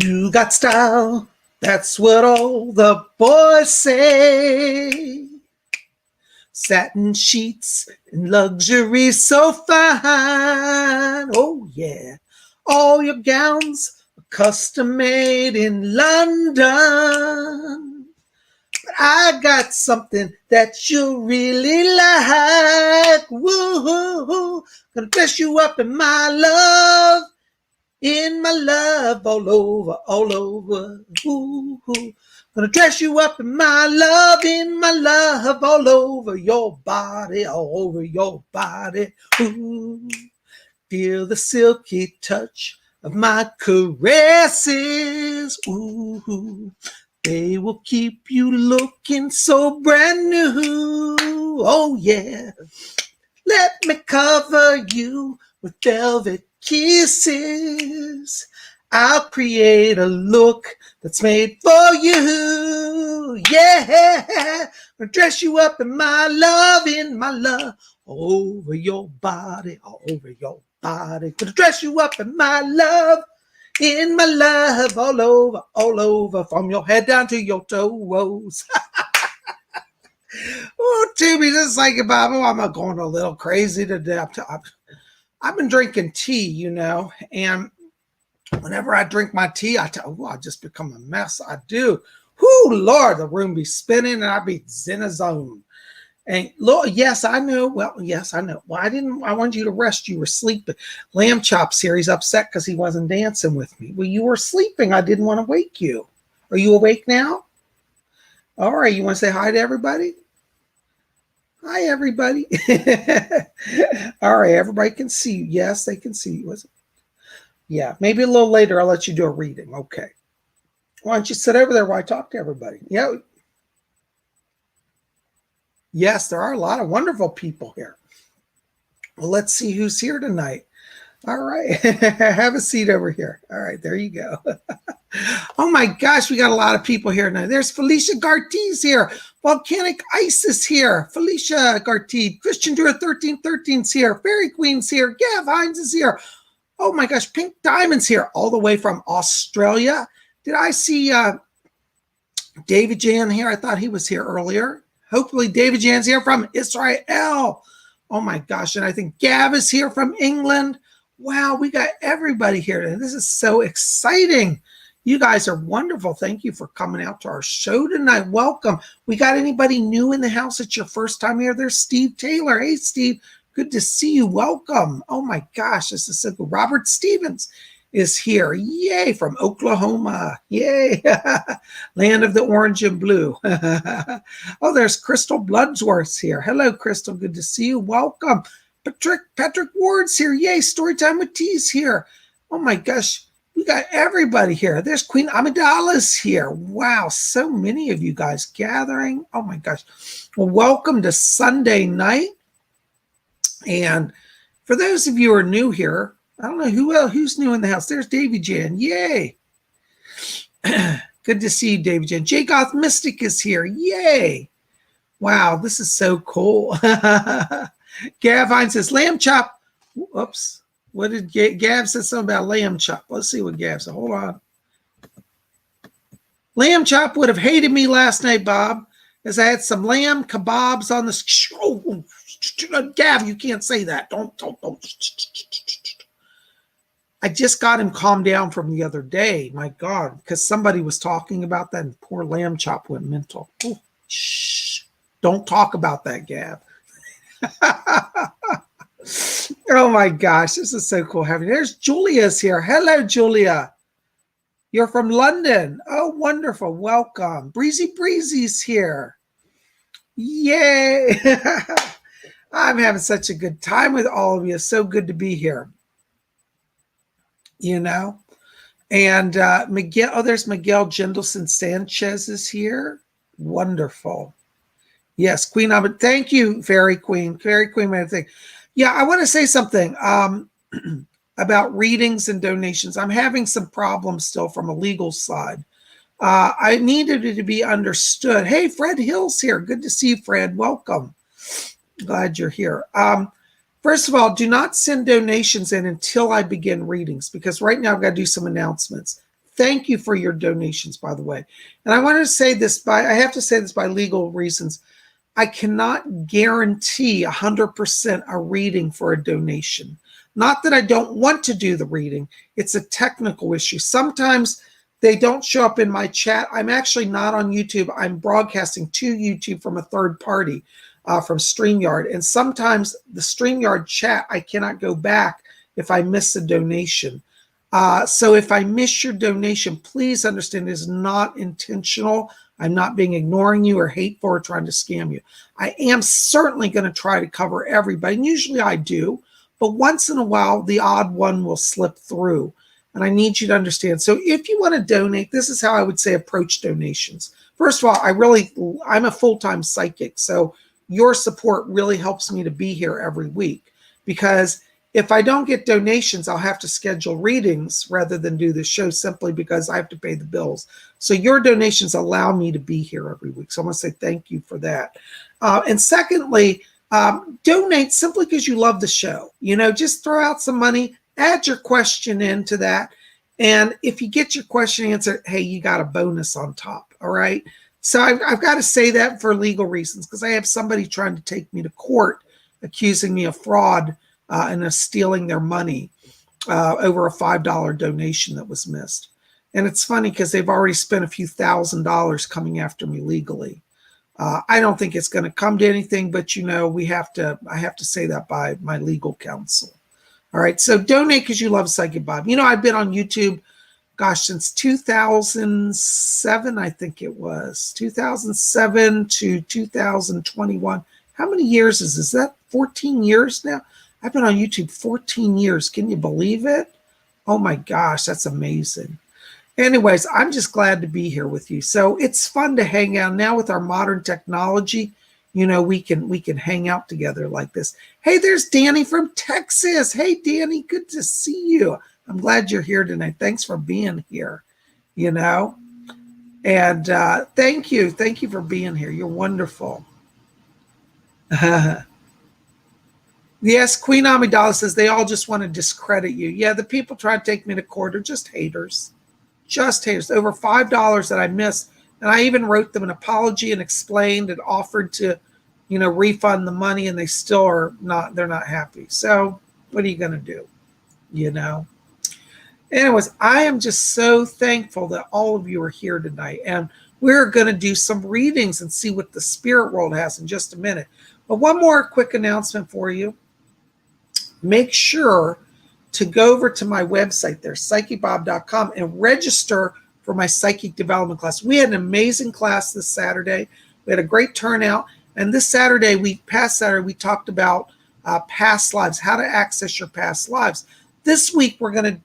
You got style, that's what all the boys say. Satin sheets and luxury so fine. Oh yeah, all your gowns are custom made in London. But I got something that you'll really like. Woo-hoo-hoo. Gonna dress you up in my love. In my love, all over, all over. Woo-hoo. Gonna dress you up in my love, all over your body, all over your body. Ooh. Feel the silky touch of my caresses. Ooh. They will keep you looking so brand new. Oh yeah. Let me cover you with velvet kisses. I'll create a look that's made for you. Yeah. I'll dress you up in my love, all over your body, all over your body. Gonna dress you up in my love, all over, from your head down to your toes. Oh, Timmy, this is Psychic-Bob. I'm going a little crazy today. I've been drinking tea, you know, and whenever I drink my tea, I just become a mess. I do. Whoo, Lord, the room be spinning and I be in a zone. And Lord, yes, I know. Well, yes, I know. Well, I wanted you to rest. You were sleeping. Lamb Chop's here. He's upset because he wasn't dancing with me. Well, you were sleeping. I didn't want to wake you. Are you awake now? All right. You want to say hi to everybody? Hi, everybody. All right. Everybody can see you. Yes, they can see you. Yeah. Maybe a little later, I'll let you do a reading. Okay. Why don't you sit over there while I talk to everybody? Yeah. Yes, there are a lot of wonderful people here. Well, let's see who's here tonight. All right. Have a seat over here. All right. There you go. Oh, my gosh. We got a lot of people here tonight. There's Felicia Gartiz here. Volcanic Ice is here. Felicia Gartiz. Christian Drew 1313's here. Fairy Queen's here. Gav Hines is here. Oh, my gosh. Pink Diamond's here all the way from Australia. Did I see David Jan here? I thought he was here earlier. Hopefully David Jan's here from Israel. Oh my gosh. And I think Gav is here from England. Wow, we got everybody here today. This is so exciting. You guys are wonderful. Thank you for coming out to our show tonight. Welcome. We got anybody new in the house? It's your first time here. There's Steve Taylor. Hey, Steve. Good to see you. Welcome. Oh my gosh. This is so cool. Robert Stevens is here. Yay, from Oklahoma. Yay. Land of the orange and blue. Oh, there's Crystal Bloodsworth here. Hello, Crystal. Good to see you. Welcome. Patrick Ward's here. Yay, Storytime with T's here. Oh my gosh. We got everybody here. There's Queen Amidala's here. Wow, so many of you guys gathering. Oh my gosh. Well, welcome to Sunday night. And for those of you who are new here, I don't know who's new in the house. There's Davy Jan. Yay. Good to see you, Davy Jan. J Goth Mystic is here. Yay. Wow, this is so cool. Gav Hines says, lamb chop. Whoops. What did Gav say something about lamb chop? Let's see what Gav said. Hold on. Lamb chop would have hated me last night, Bob, as I had some lamb kebabs on the... Oh, Gav, you can't say that. Don't. I just got him calmed down from the other day. My God, because somebody was talking about that and poor lamb chop went mental. Ooh, shh. Don't talk about that, Gav. Oh my gosh, this is so cool having you. There's Julia's here. Hello, Julia. You're from London. Oh, wonderful. Welcome. Breezy's here. Yay. I'm having such a good time with all of you. So good to be here. You know, and Miguel, oh, there's Miguel Jendelson Sanchez is here. Wonderful. Yes, Queen Ahmed. Thank you, Fairy Queen. Fairy Queen made a thing. Yeah, I want to say something about readings and donations. I'm having some problems still from a legal side. I needed it to be understood. Hey, Fred Hill's here. Good to see you, Fred. Welcome. Glad you're here. First of all, do not send donations in until I begin readings, because right now I've got to do some announcements. thank you for your donations, by the way. And I want to say this I have to say this by legal reasons. I cannot guarantee 100% a reading for a donation. Not that I don't want to do the reading. It's a technical issue. Sometimes they don't show up in my chat. I'm actually not on YouTube. I'm broadcasting to YouTube from a third party, from StreamYard. And sometimes the StreamYard chat, I cannot go back if I miss a donation. So if I miss your donation, please understand it is not intentional. I'm not being ignoring you or hateful or trying to scam you. I am certainly going to try to cover everybody. And usually I do, but once in a while, the odd one will slip through. And I need you to understand. So if you want to donate, this is how I would say approach donations. First of all, I'm a full-time psychic. So your support really helps me to be here every week, because if I don't get donations, I'll have to schedule readings rather than do the show, simply because I have to pay the bills. So your donations allow me to be here every week. So I want to say thank you for that. And secondly, donate simply because you love the show. Just throw out some money, add your question into that. And if you get your question answered, hey, you got a bonus on top. All right. So I've got to say that for legal reasons, because I have somebody trying to take me to court accusing me of fraud and of stealing their money over a $5 donation that was missed. And it's funny because they've already spent a few $1,000s coming after me legally. I don't think it's going to come to anything, but I have to say that by my legal counsel. All right. So donate because you love Psychic Bob. I've been on YouTube, since 2007, I think it was 2007 to 2021. How many years is that? 14 years now? I've been on YouTube 14 years. Can you believe it? Oh my gosh, that's amazing. Anyways, I'm just glad to be here with you. So it's fun to hang out now with our modern technology. We can hang out together like this. Hey, there's Danny from Texas. Hey, Danny, good to see you. I'm glad you're here tonight. Thanks for being here. And thank you for being here. You're wonderful. Yes, Queen Amidala says they all just want to discredit you. Yeah, the people try to take me to court are just haters. Just haters. Over $5 that I missed. And I even wrote them an apology and explained and offered to, refund the money, and they still they're not happy. So what are you going to do? Anyways, I am just so thankful that all of you are here tonight. And we're going to do some readings and see what the spirit world has in just a minute. But one more quick announcement for you. Make sure to go over to my website there, PsychicBob.com, and register for my psychic development class. We had an amazing class this Saturday. We had a great turnout. And this Saturday, we talked about past lives, how to access your past lives. This week, we're going to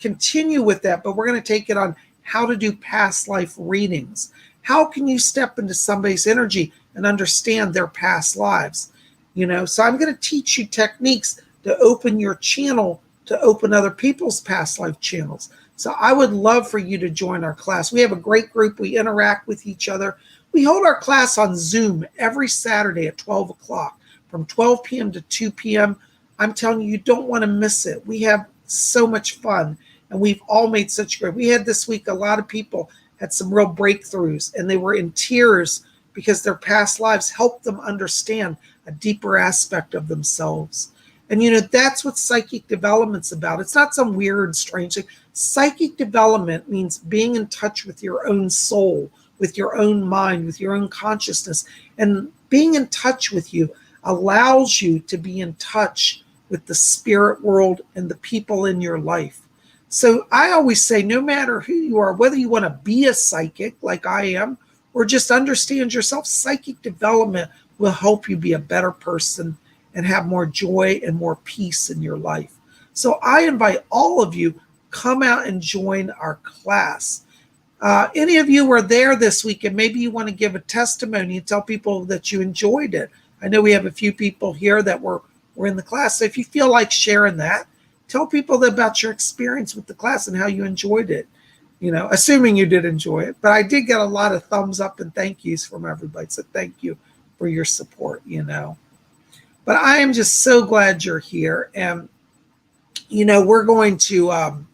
continue with that, but we're going to take it on how to do past life readings. How can you step into somebody's energy and understand their past lives? So I'm going to teach you techniques to open your channel, to open other people's past life channels. So I would love for you to join our class. We have a great group. We interact with each other. We hold our class on Zoom every Saturday at 12 o'clock from 12 p.m. to 2 p.m. I'm telling you, you don't want to miss it. We have so much fun, and we've all made such great. We had this week, a lot of people had some real breakthroughs, and they were in tears because their past lives helped them understand a deeper aspect of themselves. And, that's what psychic development's about. It's not some weird, strange thing. Psychic development means being in touch with your own soul, with your own mind, with your own consciousness. And being in touch with you allows you to be in touch with the spirit world and the people in your life. So I always say, no matter who you are, whether you want to be a psychic like I am, or just understand yourself, psychic development will help you be a better person and have more joy and more peace in your life. So I invite all of you, come out and join our class. Any of you were there this week, and maybe you want to give a testimony and tell people that you enjoyed it. I know we have a few people here that were in the class. So if you feel like sharing that, tell people about your experience with the class and how you enjoyed it. Assuming you did enjoy it. But I did get a lot of thumbs up and thank yous from everybody. So thank you for your support, But I am just so glad you're here. And, we're going to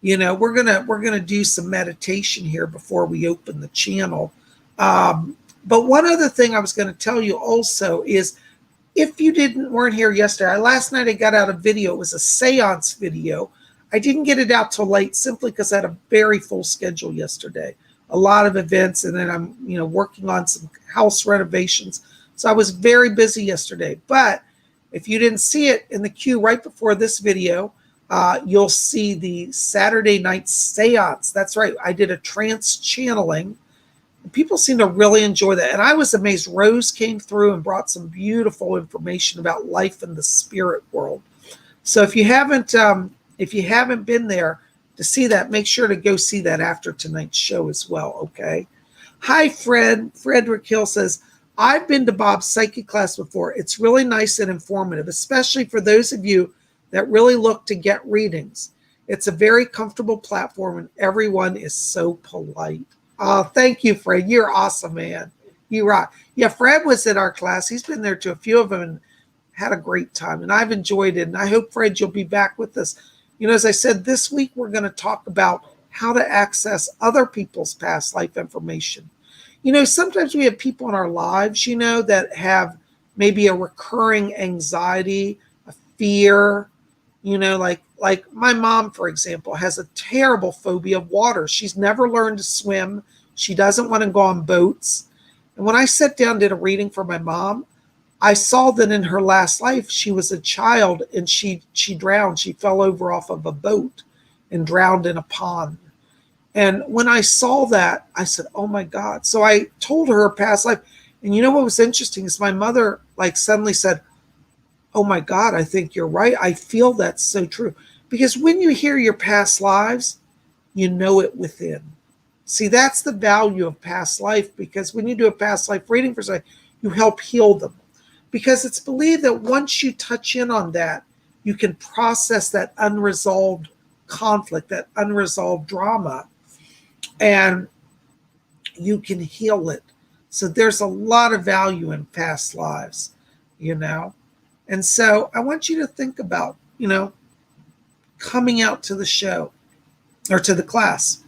we're gonna do some meditation here before we open the channel. But one other thing I was going to tell you also is, if you weren't here yesterday, last night I got out a video. It was a seance video. I didn't get it out till late simply because I had a very full schedule yesterday, a lot of events, and then I'm working on some house renovations. So I was very busy yesterday. But if you didn't see it in the queue right before this video, you'll see the Saturday night seance. That's right. I did a trance channeling. People seem to really enjoy that. And I was amazed. Rose came through and brought some beautiful information about life in the spirit world. So if you haven't been there to see that, make sure to go see that after tonight's show as well. Okay. Hi, Fred. Frederick Hill says, I've been to Bob's psychic class before. It's really nice and informative, especially for those of you that really look to get readings. It's a very comfortable platform and everyone is so polite. Oh, thank you, Fred. You're awesome, man. You rock. Yeah, Fred was in our class. He's been there to a few of them and had a great time. And I've enjoyed it. And I hope, Fred, you'll be back with us. As I said, this week we're going to talk about how to access other people's past life information. Sometimes we have people in our lives, that have maybe a recurring anxiety, a fear, like my mom, for example, has a terrible phobia of water. She's never learned to swim. She doesn't want to go on boats. And when I sat down and did a reading for my mom, I saw that in her last life, she was a child and she drowned. She fell over off of a boat and drowned in a pond. And when I saw that, I said, oh my God. So I told her past life. And what was interesting is my mother suddenly said, oh my God, I think you're right. I feel that's so true. Because when you hear your past lives, you know it within. See, that's the value of past life, because when you do a past life reading for somebody, you help heal them. Because it's believed that once you touch in on that, you can process that unresolved conflict, that unresolved drama, and you can heal it. So there's a lot of value in past lives, And so I want you to think about, coming out to the show or to the class.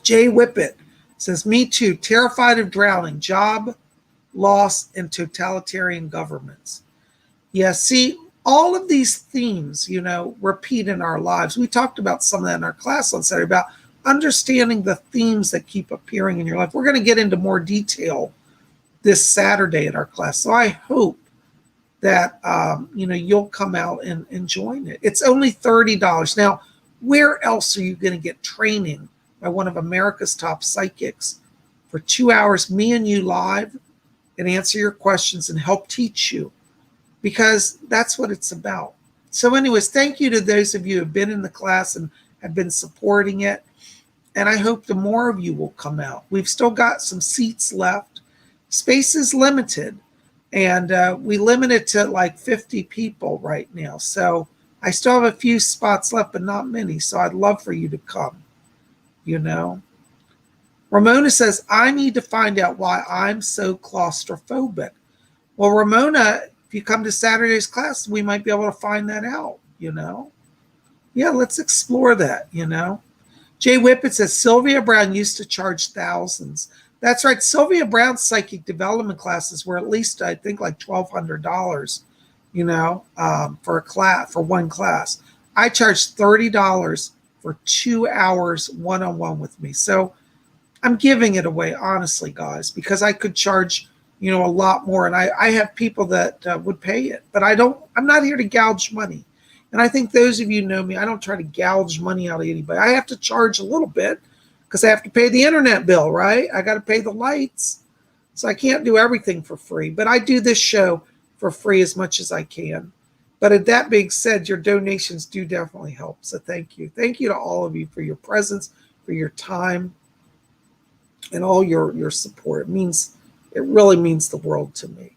Jay Whippet says, me too, terrified of drowning, job loss, and totalitarian governments. Yeah, see, all of these themes, repeat in our lives. We talked about some of that in our class on Saturday about understanding the themes that keep appearing in your life. We're going to get into more detail this Saturday in our class. So I hope that, you'll come out and join it. It's only $30. Now, where else are you going to get training by one of America's top psychics for 2 hours, me and you live, and answer your questions and help teach you? Because that's what it's about. So anyways, thank you to those of you who have been in the class and have been supporting it. And I hope the more of you will come out. We've still got some seats left. Space is limited. And we limit it to 50 people right now. So I still have a few spots left, but not many. So I'd love for you to come, Ramona says, I need to find out why I'm so claustrophobic. Well, Ramona, if you come to Saturday's class, we might be able to find that out, Yeah, let's explore that, Jay Whippet says, Sylvia Brown used to charge thousands. That's right. Sylvia Brown's psychic development classes were at least, I think, $1,200, for a class, for one class. I charged $30 for 2 hours one-on-one with me. So I'm giving it away, honestly, guys, because I could charge, a lot more. And I have people that would pay it, but I'm not here to gouge money. And I think those of you know me, I don't try to gouge money out of anybody. I have to charge a little bit because I have to pay the internet bill, right? I got to pay the lights. So I can't do everything for free, but I do this show for free as much as I can. But that being said, your donations do definitely help. So thank you. Thank you to all of you for your presence, for your time, and all your support. It really means the world to me,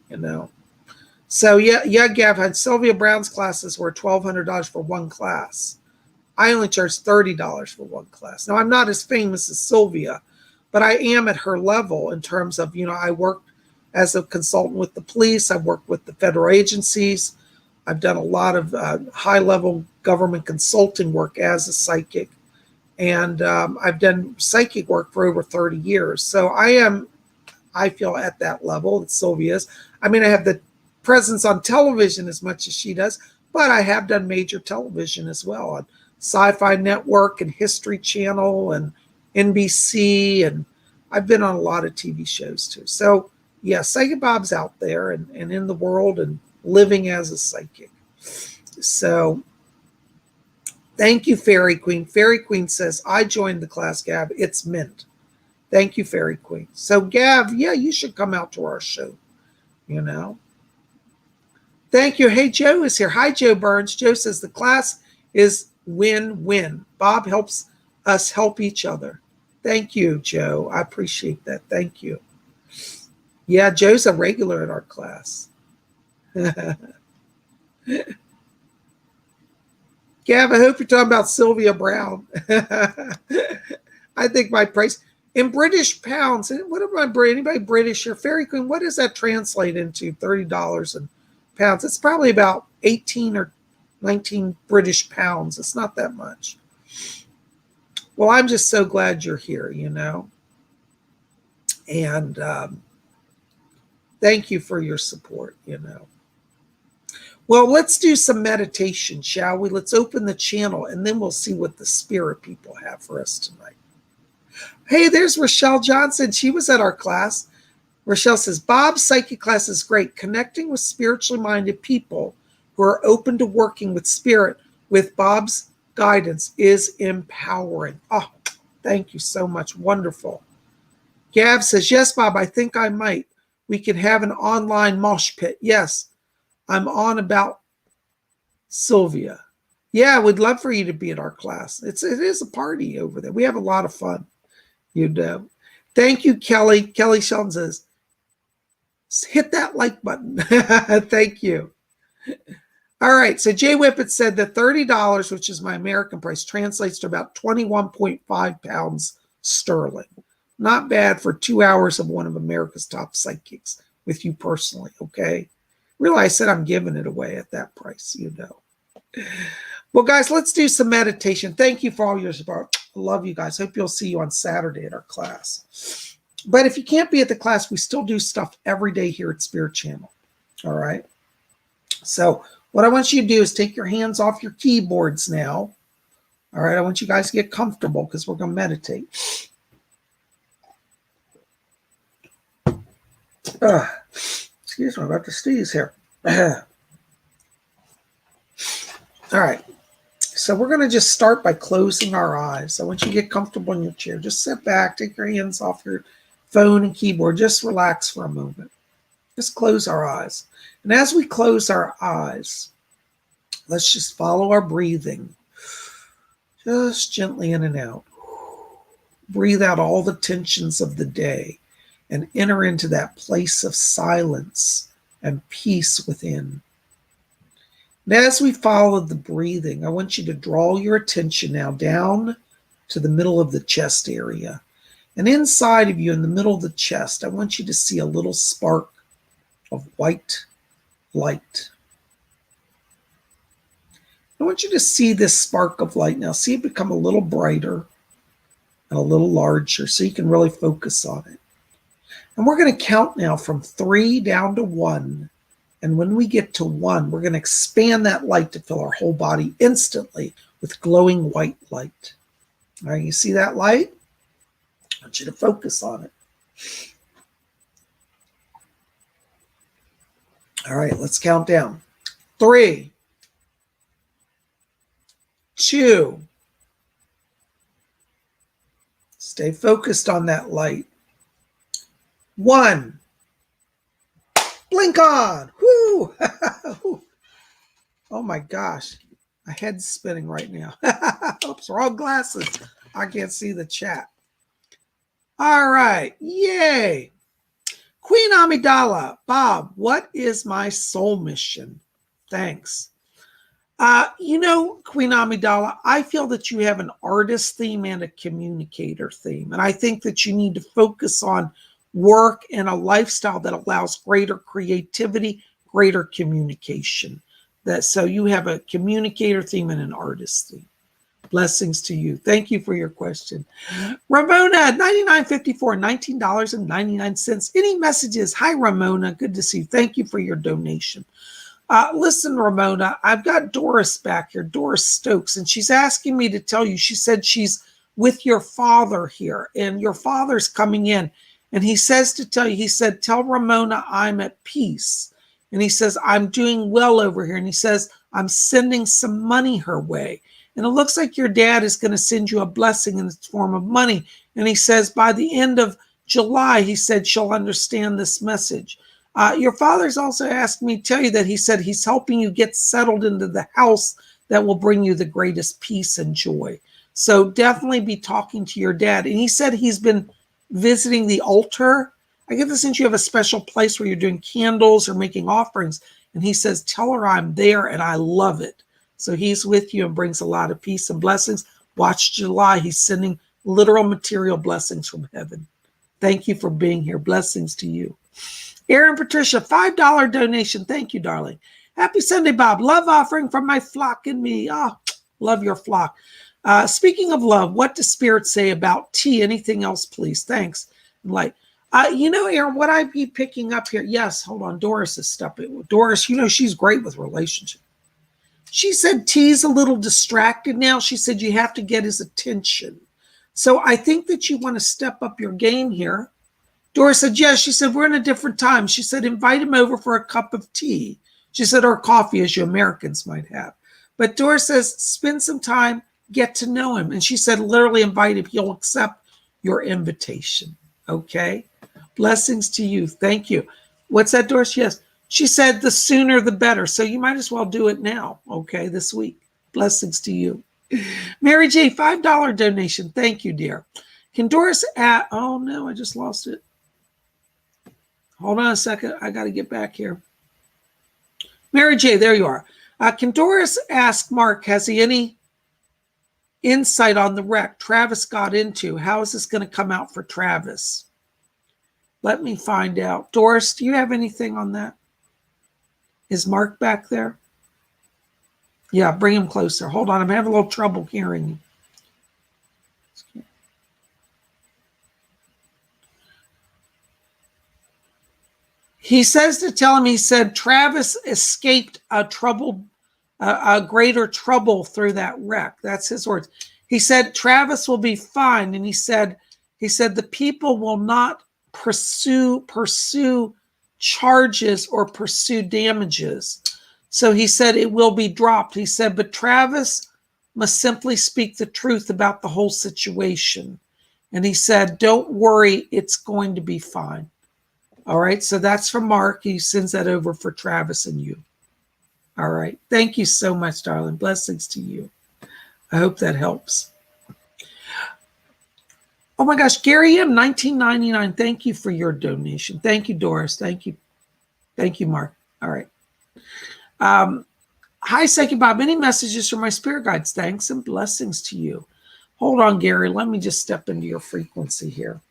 So yeah, Gav, Sylvia Brown's classes were $1,200 for one class. I only charge $30 for one class. Now, I'm not as famous as Sylvia, but I am at her level in terms of, I worked as a consultant with the police. I worked with the federal agencies. I've done a lot of high-level government consulting work as a psychic. And I've done psychic work for over 30 years. So I feel at that level that Sylvia is. I mean, I have the presence on television as much as she does, but I have done major television as well on Sci-Fi Network and History Channel and NBC, and I've been on a lot of TV shows too. So yeah, Psychic Bob's out there and in the world and living as a psychic. So thank you, Fairy Queen. Fairy Queen says, I joined the class, Gab. It's mint. Thank you, Fairy Queen. So Gav, yeah, you should come out to our show, you know. Thank you. Hey, Joe is here. Hi, Joe Burns. Joe says the class is win-win. Bob helps us help each other. Thank you, Joe. I appreciate that. Thank you. Yeah, Joe's a regular at our class. Gav, I hope you're talking about Sylvia Brown. I think my price in British pounds. What am I? Anybody British here? Fairy Queen, what does that translate into? $30 in pounds. It's probably about 18 or 19 British pounds. It's not that much. Well, I'm just so glad you're here, you know. And thank you for your support, you know. Well, let's do some meditation, shall we? Let's open the channel, and then we'll see what the spirit people have for us tonight. Hey, there's Rochelle Johnson. She was at our class. Rochelle says, Bob's psychic class is great. Connecting with spiritually minded people who are open to working with spirit with Bob's guidance is empowering. Oh, thank you so much. Wonderful. Gav says, yes, Bob, I think I might. We can have an online mosh pit. Yes, I'm on about Sylvia. Yeah, we'd love for you to be at our class. It is a party over there. We have a lot of fun. You know. Thank you, Kelly. Kelly Sheldon says, hit that like button. Thank you. All right. So Jay Whippet said that $30, which is my American price, translates to about 21.5 pounds sterling. Not bad for 2 hours of one of America's top psychics with you personally. Okay. Really, I said I'm giving it away at that price, you know. Well, guys, let's do some meditation. Thank you for all your support. I love you guys. Hope you'll see you on Saturday at our class. But if you can't be at the class, we still do stuff every day here at Spirit Channel. All right. So what I want you to do is take your hands off your keyboards now. All right. I want you guys to get comfortable because we're going to meditate. Excuse me, I'm about to sneeze here. All right. So we're going to just start by closing our eyes. I want you to get comfortable in your chair. Just sit back, take your hands off your phone and keyboard. Just relax for a moment. Just close our eyes. And as we close our eyes, let's just follow our breathing. Just gently in and out. Breathe out all the tensions of the day and enter into that place of silence and peace within. And as we follow the breathing, I want you to draw your attention now down to the middle of the chest area. And inside of you, in the middle of the chest, I want you to see a little spark of white light. I want you to see this spark of light now. See it become a little brighter and a little larger so you can really focus on it. And we're going to count now from 3 down to 1. And when we get to 1, we're going to expand that light to fill our whole body instantly with glowing white light. All right, you see that light? I want you to focus on it. All right, let's count down. 3, 2. Stay focused on that light. 1. Blink on. Whoo! Oh my gosh. My head's spinning right now. Oops, wrong glasses. I can't see the chat. All right. Yay. Queen Amidala. Bob, what is my soul mission? Thanks. Queen Amidala, I feel that you have an artist theme and a communicator theme. And I think that you need to focus on work and a lifestyle that allows greater creativity, greater communication. So you have a communicator theme and an artist theme. Blessings to you. Thank you for your question. Ramona, $99.54, $19.99. Any messages? Hi, Ramona. Good to see you. Thank you for your donation. Listen, Ramona, I've got Doris back here, Doris Stokes, and she's asking me to tell you, she said she's with your father here, and your father's coming in, and he says to tell you, he said, tell Ramona I'm at peace. And he says, I'm doing well over here. And he says, I'm sending some money her way. And it looks like your dad is going to send you a blessing in the form of money. And he says, by the end of July, he said, she'll understand this message. Your father's also asked me to tell you that he said he's helping you get settled into the house that will bring you the greatest peace and joy. So definitely be talking to your dad. And he said he's been visiting the altar. I get the sense you have a special place where you're doing candles or making offerings. And he says, tell her I'm there and I love it. So he's with you and brings a lot of peace and blessings. Watch July. He's sending literal material blessings from heaven. Thank you for being here. Blessings to you. Aaron Patricia, $5 donation. Thank you, darling. Happy Sunday, Bob. Love offering from my flock and me. Oh, love your flock. Speaking of love, what does Spirit say about tea? Anything else, please? Thanks. Aaron, what I be picking up here. Yes, hold on. Doris is stepping. Doris, she's great with relationships. She said T's a little distracted now. She said you have to get his attention. So I think that you want to step up your game here. Doris said, yes. She said, we're in a different time. She said, invite him over for a cup of tea. She said, or coffee, as you Americans might have. But Doris says, spend some time, get to know him. And she said, literally invite him. He'll accept your invitation. Okay. Blessings to you. Thank you. What's that, Doris? Yes. She said, the sooner the better. So you might as well do it now. Okay. This week. Blessings to you. Mary J, $5 donation. Thank you, dear. Can Doris add? Oh no, I just lost it. Hold on a second. I got to get back here. Mary J, there you are. Can Doris ask Mark, has he any insight on the wreck Travis got into? How is this going to come out for Travis? Let me find out. Doris, do you have anything on that? Is Mark back there? Yeah, bring him closer. Hold on. I'm having a little trouble hearing you. He says to tell him, he said, Travis escaped a greater trouble through that wreck. That's his words. He said, Travis will be fine. And he said, the people will not pursue charges or pursue damages. So he said, it will be dropped. He said, but Travis must simply speak the truth about the whole situation. And he said, don't worry, it's going to be fine. All right, so that's from Mark. He sends that over for Travis and you. All right, thank you so much, darling. Blessings to you. I hope that helps. Oh my gosh, Gary M, $19.99. Thank you for your donation. Thank you, Doris. Thank you. Thank you, Mark. All right. Hi, Psychic Bob. Any messages from my spirit guides? Thanks and blessings to you. Hold on, Gary. Let me just step into your frequency here.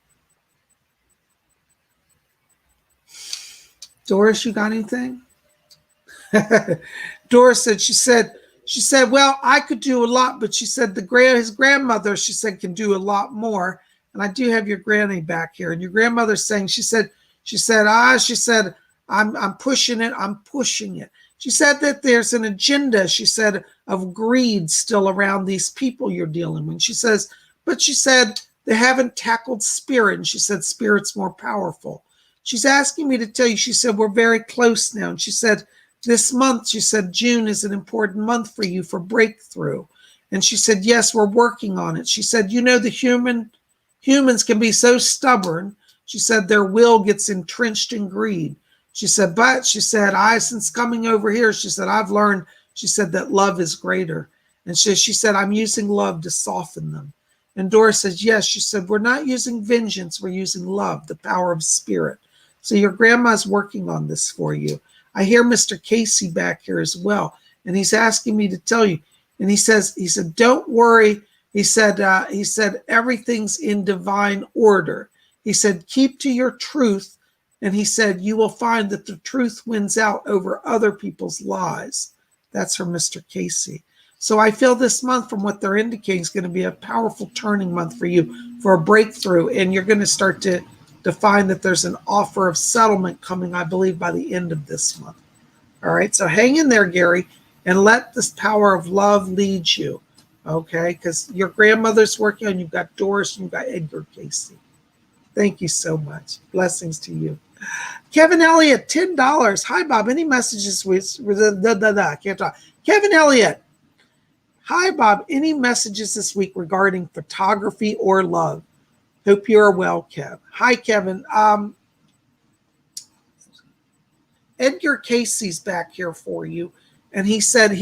Doris, you got anything? Doris said, she said, well, I could do a lot, but she said his grandmother, she said, can do a lot more. And I do have your granny back here. And your grandmother's saying, she said, I'm pushing it. I'm pushing it. She said that there's an agenda, she said, of greed still around these people you're dealing with. She says, but she said, they haven't tackled spirit. And she said, spirit's more powerful. She's asking me to tell you, she said, we're very close now. And she said, this month, she said, June is an important month for you for breakthrough. And she said, yes, we're working on it. She said, the humans can be so stubborn. She said, their will gets entrenched in greed. She said, but she said, since coming over here, she said, I've learned, she said, that love is greater. And she said, I'm using love to soften them. And Doris says, yes, she said, we're not using vengeance. We're using love, the power of spirit. So your grandma's working on this for you. I hear Mr. Casey back here as well. And he's asking me to tell you. And he said, don't worry. He said, everything's in divine order. He said, keep to your truth. And he said, you will find that the truth wins out over other people's lies. That's from Mr. Casey. So I feel this month, from what they're indicating, is going to be a powerful turning month for you, for a breakthrough. And you're going to start to find that there's an offer of settlement coming, I believe, by the end of this month. All right. So hang in there, Gary, and let this power of love lead you. Okay. Because your grandmother's working on, you've got Doris and you've got Edgar Casey. Thank you so much. Blessings to you. Kevin Elliott, $10. Hi, Bob. Any messages with I can't talk. Kevin Elliott. Hi, Bob. Any messages this week regarding photography or love? Hope you are well, Kev. Hi, Kevin. Edgar Casey's back here for you. And he said,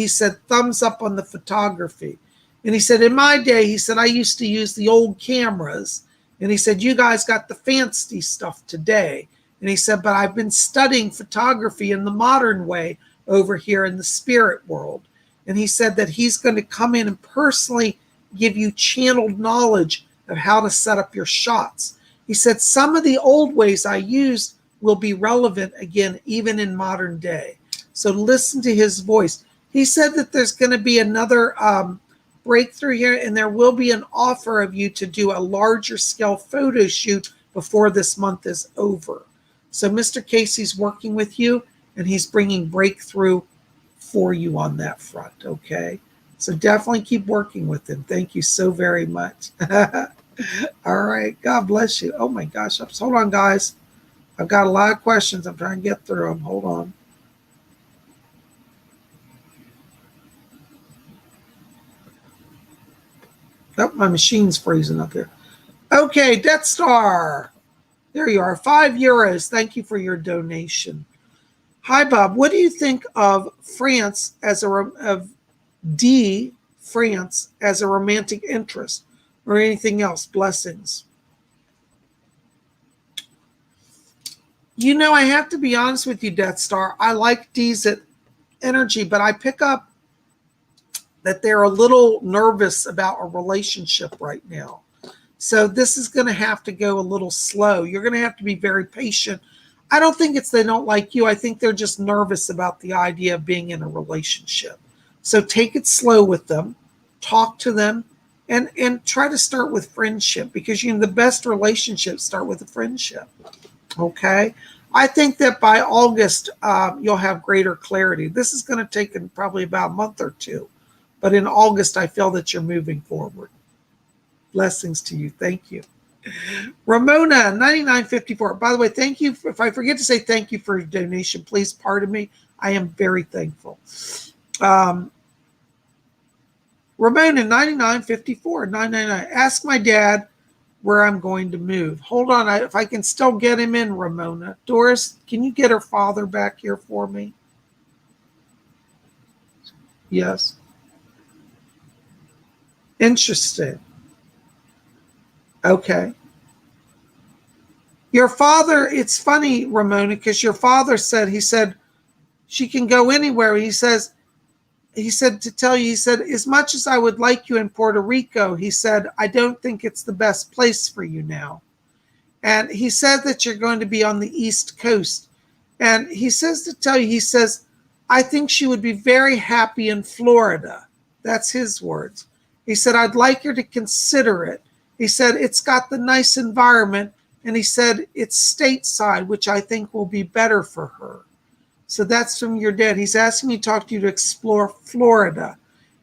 thumbs up on the photography. And he said, in my day, he said, I used to use the old cameras. And he said, you guys got the fancy stuff today. And he said, but I've been studying photography in the modern way over here in the spirit world. And he said that he's going to come in and personally give you channeled knowledge of how to set up your shots. He said, some of the old ways I used will be relevant again, even in modern day. So listen to his voice. He said that there's going to be another breakthrough here, and there will be an offer of you to do a larger scale photo shoot before this month is over. So Mr. Casey's working with you, and he's bringing breakthrough for you on that front, okay? So definitely keep working with him. Thank you so very much. All right. God bless you. Oh, my gosh. Hold on, guys. I've got a lot of questions. I'm trying to get through them. Hold on. Oh, my machine's freezing up here. Okay, Death Star. There you are. €5. Thank you for your donation. Hi, Bob. What do you think of France as France as a romantic interest or anything else? Blessings. You know, I have to be honest with you, Death Star. I like D's energy, but I pick up that they're a little nervous about a relationship right now. So this is going to have to go a little slow. You're going to have to be very patient. I don't think it's they don't like you. I think they're just nervous about the idea of being in a relationship. So take it slow with them, talk to them, and try to start with friendship, because the best relationships start with a friendship. Okay? I think that by August, you'll have greater clarity. This is going to take probably about a month or two. But in August, I feel that you're moving forward. Blessings to you. Thank you. Ramona, $99.54. By the way, thank you. If I forget to say thank you for your donation, please pardon me. I am very thankful. Ramona, $99.54. $9.99. Ask my dad where I'm going to move. Hold on. If I can still get him in, Ramona. Doris, can you get her father back here for me? Yes. Interesting. Okay. Your father, it's funny, Ramona, because your father said, he said, she can go anywhere. He said to tell you, he said, as much as I would like you in Puerto Rico, he said, I don't think it's the best place for you now. And he said that you're going to be on the East Coast. And he says to tell you, he says, I think she would be very happy in Florida. That's his words. He said, I'd like her to consider it. He said, it's got the nice environment. And he said, it's stateside, which I think will be better for her. So that's from your dad. He's asking me to talk to you to explore Florida.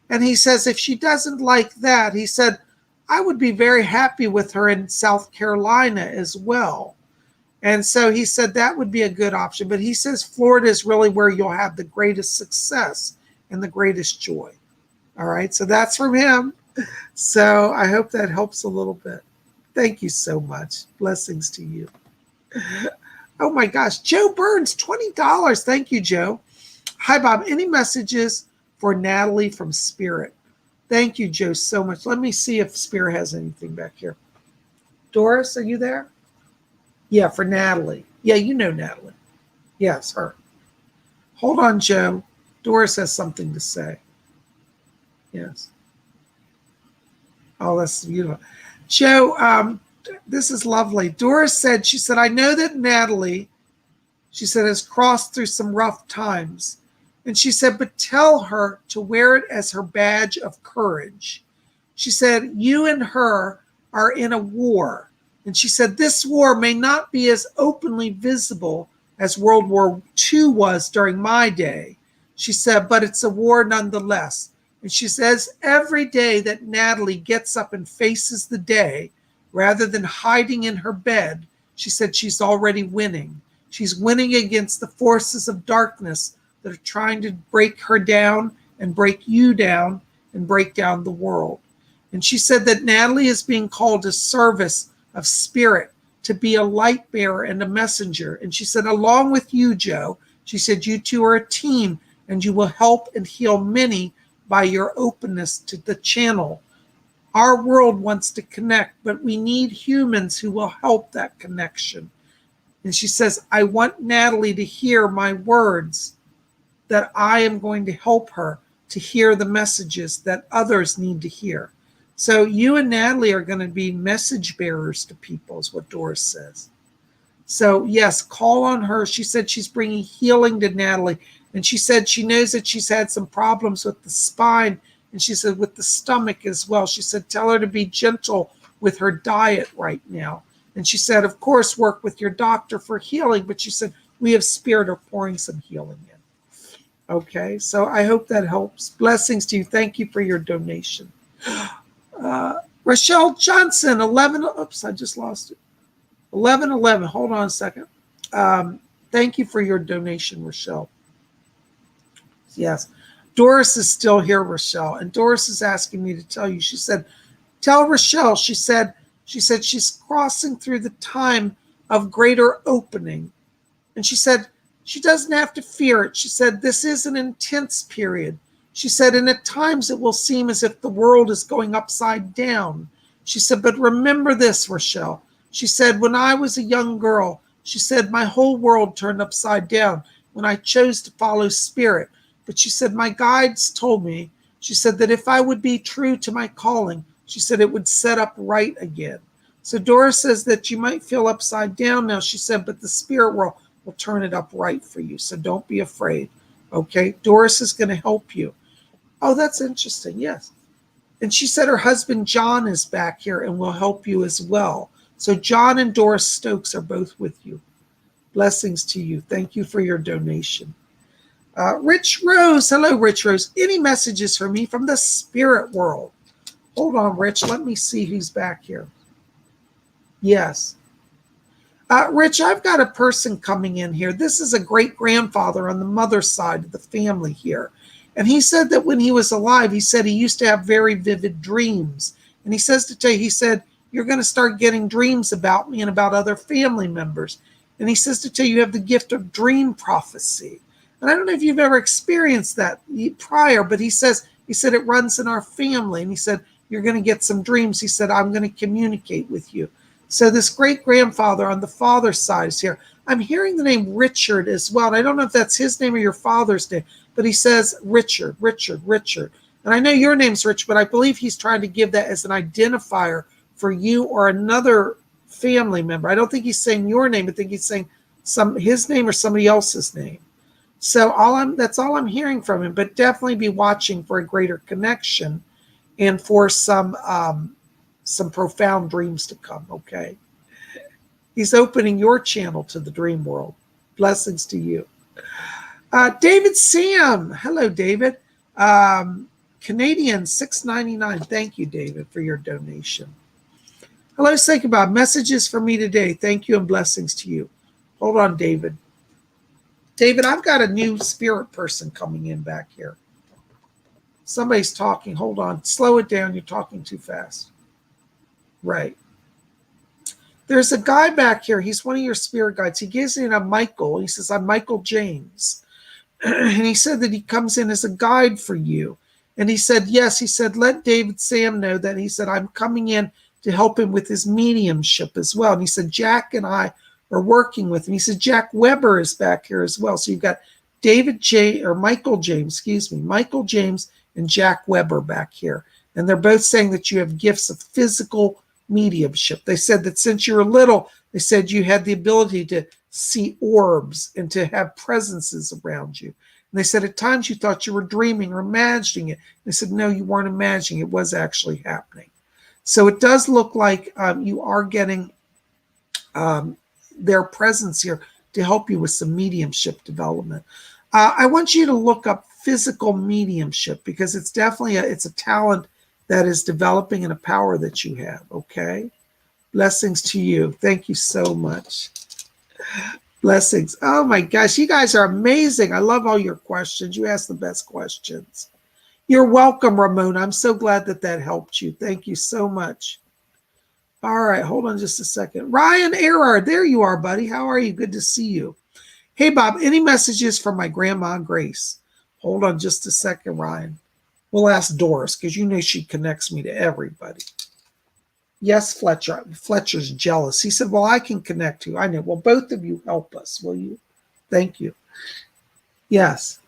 And he says, if she doesn't like that, he said, I would be very happy with her in South Carolina as well. And so he said that would be a good option. But he says Florida is really where you'll have the greatest success and the greatest joy. All right. So that's from him. So I hope that helps a little bit. Thank you so much. Blessings to you. Oh my gosh. Joe Burns, $20. Thank you, Joe. Hi, Bob. Any messages for Natalie from Spirit? Thank you, Joe, so much. Let me see if Spirit has anything back here. Doris, are you there? Yeah, for Natalie. Yeah, you know Natalie. Yes, her. Hold on, Joe. Doris has something to say. Yes. Oh, that's beautiful. Joe, this is lovely. Doris said, she said, I know that Natalie, she said, has crossed through some rough times. And she said, but tell her to wear it as her badge of courage. She said, you and her are in a war. And she said, this war may not be as openly visible as World War II was during my day. She said, but it's a war nonetheless. And she says, every day that Natalie gets up and faces the day, rather than hiding in her bed, she said she's already winning. She's winning against the forces of darkness that are trying to break her down and break you down and break down the world. And she said that Natalie is being called to service of spirit, to be a light bearer and a messenger. And she said, along with you, Joe, she said, you two are a team and you will help and heal many by your openness to the channel. Our world wants to connect, but we need humans who will help that connection. And she says, I want Natalie to hear my words, that I am going to help her to hear the messages that others need to hear. So you and Natalie are going to be message bearers to people, is what Doris says. So yes, call on her. She said she's bringing healing to Natalie. And she said she knows that she's had some problems with the spine. And she said with the stomach as well. She said, tell her to be gentle with her diet right now. And she said, of course, work with your doctor for healing. But she said, we have Spirit are pouring some healing in. Okay, so I hope that helps. Blessings to you. Thank you for your donation. Rochelle Johnson, 11. Oops, I just lost it. 1111. Hold on a second. Thank you for your donation, Rochelle. Yes. Doris is still here, Rochelle. And Doris is asking me to tell you. She said, tell Rochelle, she said she's crossing through the time of greater opening. And she said she doesn't have to fear it. She said this is an intense period. She said, and at times it will seem as if the world is going upside down. She said, but remember this, Rochelle. She said, when I was a young girl, she said, my whole world turned upside down when I chose to follow Spirit. But she said, my guides told me, she said that if I would be true to my calling, she said it would set up right again. So Doris says that you might feel upside down now, she said, but the spirit world will turn it up right for you. So don't be afraid. Okay, Doris is going to help you. Oh, that's interesting. Yes. And she said her husband, John, is back here and will help you as well. So John and Doris Stokes are both with you. Blessings to you. Thank you for your donation. Rich Rose. Hello, Rich Rose. Any messages for me from the spirit world? Hold on, Rich. Let me see who's back here. Yes. Rich, I've got a person coming in here. This is a great-grandfather on the mother's side of the family here. And he said that when he was alive, he said he used to have very vivid dreams. And he says to tell you, he said, you're going to start getting dreams about me and about other family members. And he says to tell you, you have the gift of dream prophecy. And I don't know if you've ever experienced that prior, but he said it runs in our family. And he said, you're going to get some dreams. He said, I'm going to communicate with you. So this great-grandfather on the father's side is here. I'm hearing the name Richard as well. And I don't know if that's his name or your father's name, but he says Richard. And I know your name's Rich, but I believe he's trying to give that as an identifier for you or another family member. I don't think he's saying your name. I think he's saying his name or somebody else's name. So that's all I'm hearing from him, but definitely be watching for a greater connection and for some profound dreams to come, okay? He's opening your channel to the dream world. Blessings to you. David Sam. Hello, David. Canadian $6.99. Thank you, David, for your donation. Hello, PsychicBob. Messages for me today. Thank you and blessings to you. Hold on, David. David, I've got a new spirit person coming in back here. Somebody's talking. Hold on. Slow it down. You're talking too fast. Right. There's a guy back here. He's one of your spirit guides. He gives me a Michael. He says, I'm Michael James. And he said that he comes in as a guide for you. And he said, yes. He said, let David Sam know that. He said, I'm coming in to help him with his mediumship as well. And he said, Jack and I are working with him. He said, Jack Weber is back here as well. So you've got Michael James and Jack Weber back here. And they're both saying that you have gifts of physical mediumship. They said that since you were little, they said you had the ability to see orbs and to have presences around you. And they said, at times you thought you were dreaming or imagining it. And they said, no, you weren't imagining it. It was actually happening. So it does look like you are getting their presence here to help you with some mediumship development. I want you to look up physical mediumship, because it's definitely it's a talent that is developing and a power that you have. Okay. Blessings to you. Thank you so much. Blessings. Oh my gosh, you guys are amazing. I love all your questions. You ask the best questions. You're welcome, Ramona. I'm so glad that that helped you. Thank you so much. All right, hold on just a second. Ryan Erard, there you are, buddy. How are you? Good to see you. Hey, Bob, any messages from my grandma, Grace? Hold on just a second, Ryan. We'll ask Doris, because you know she connects me to everybody. Yes, Fletcher. Fletcher's jealous. He said, well, I can connect you. I know. Well, both of you help us, will you? Thank you. Yes.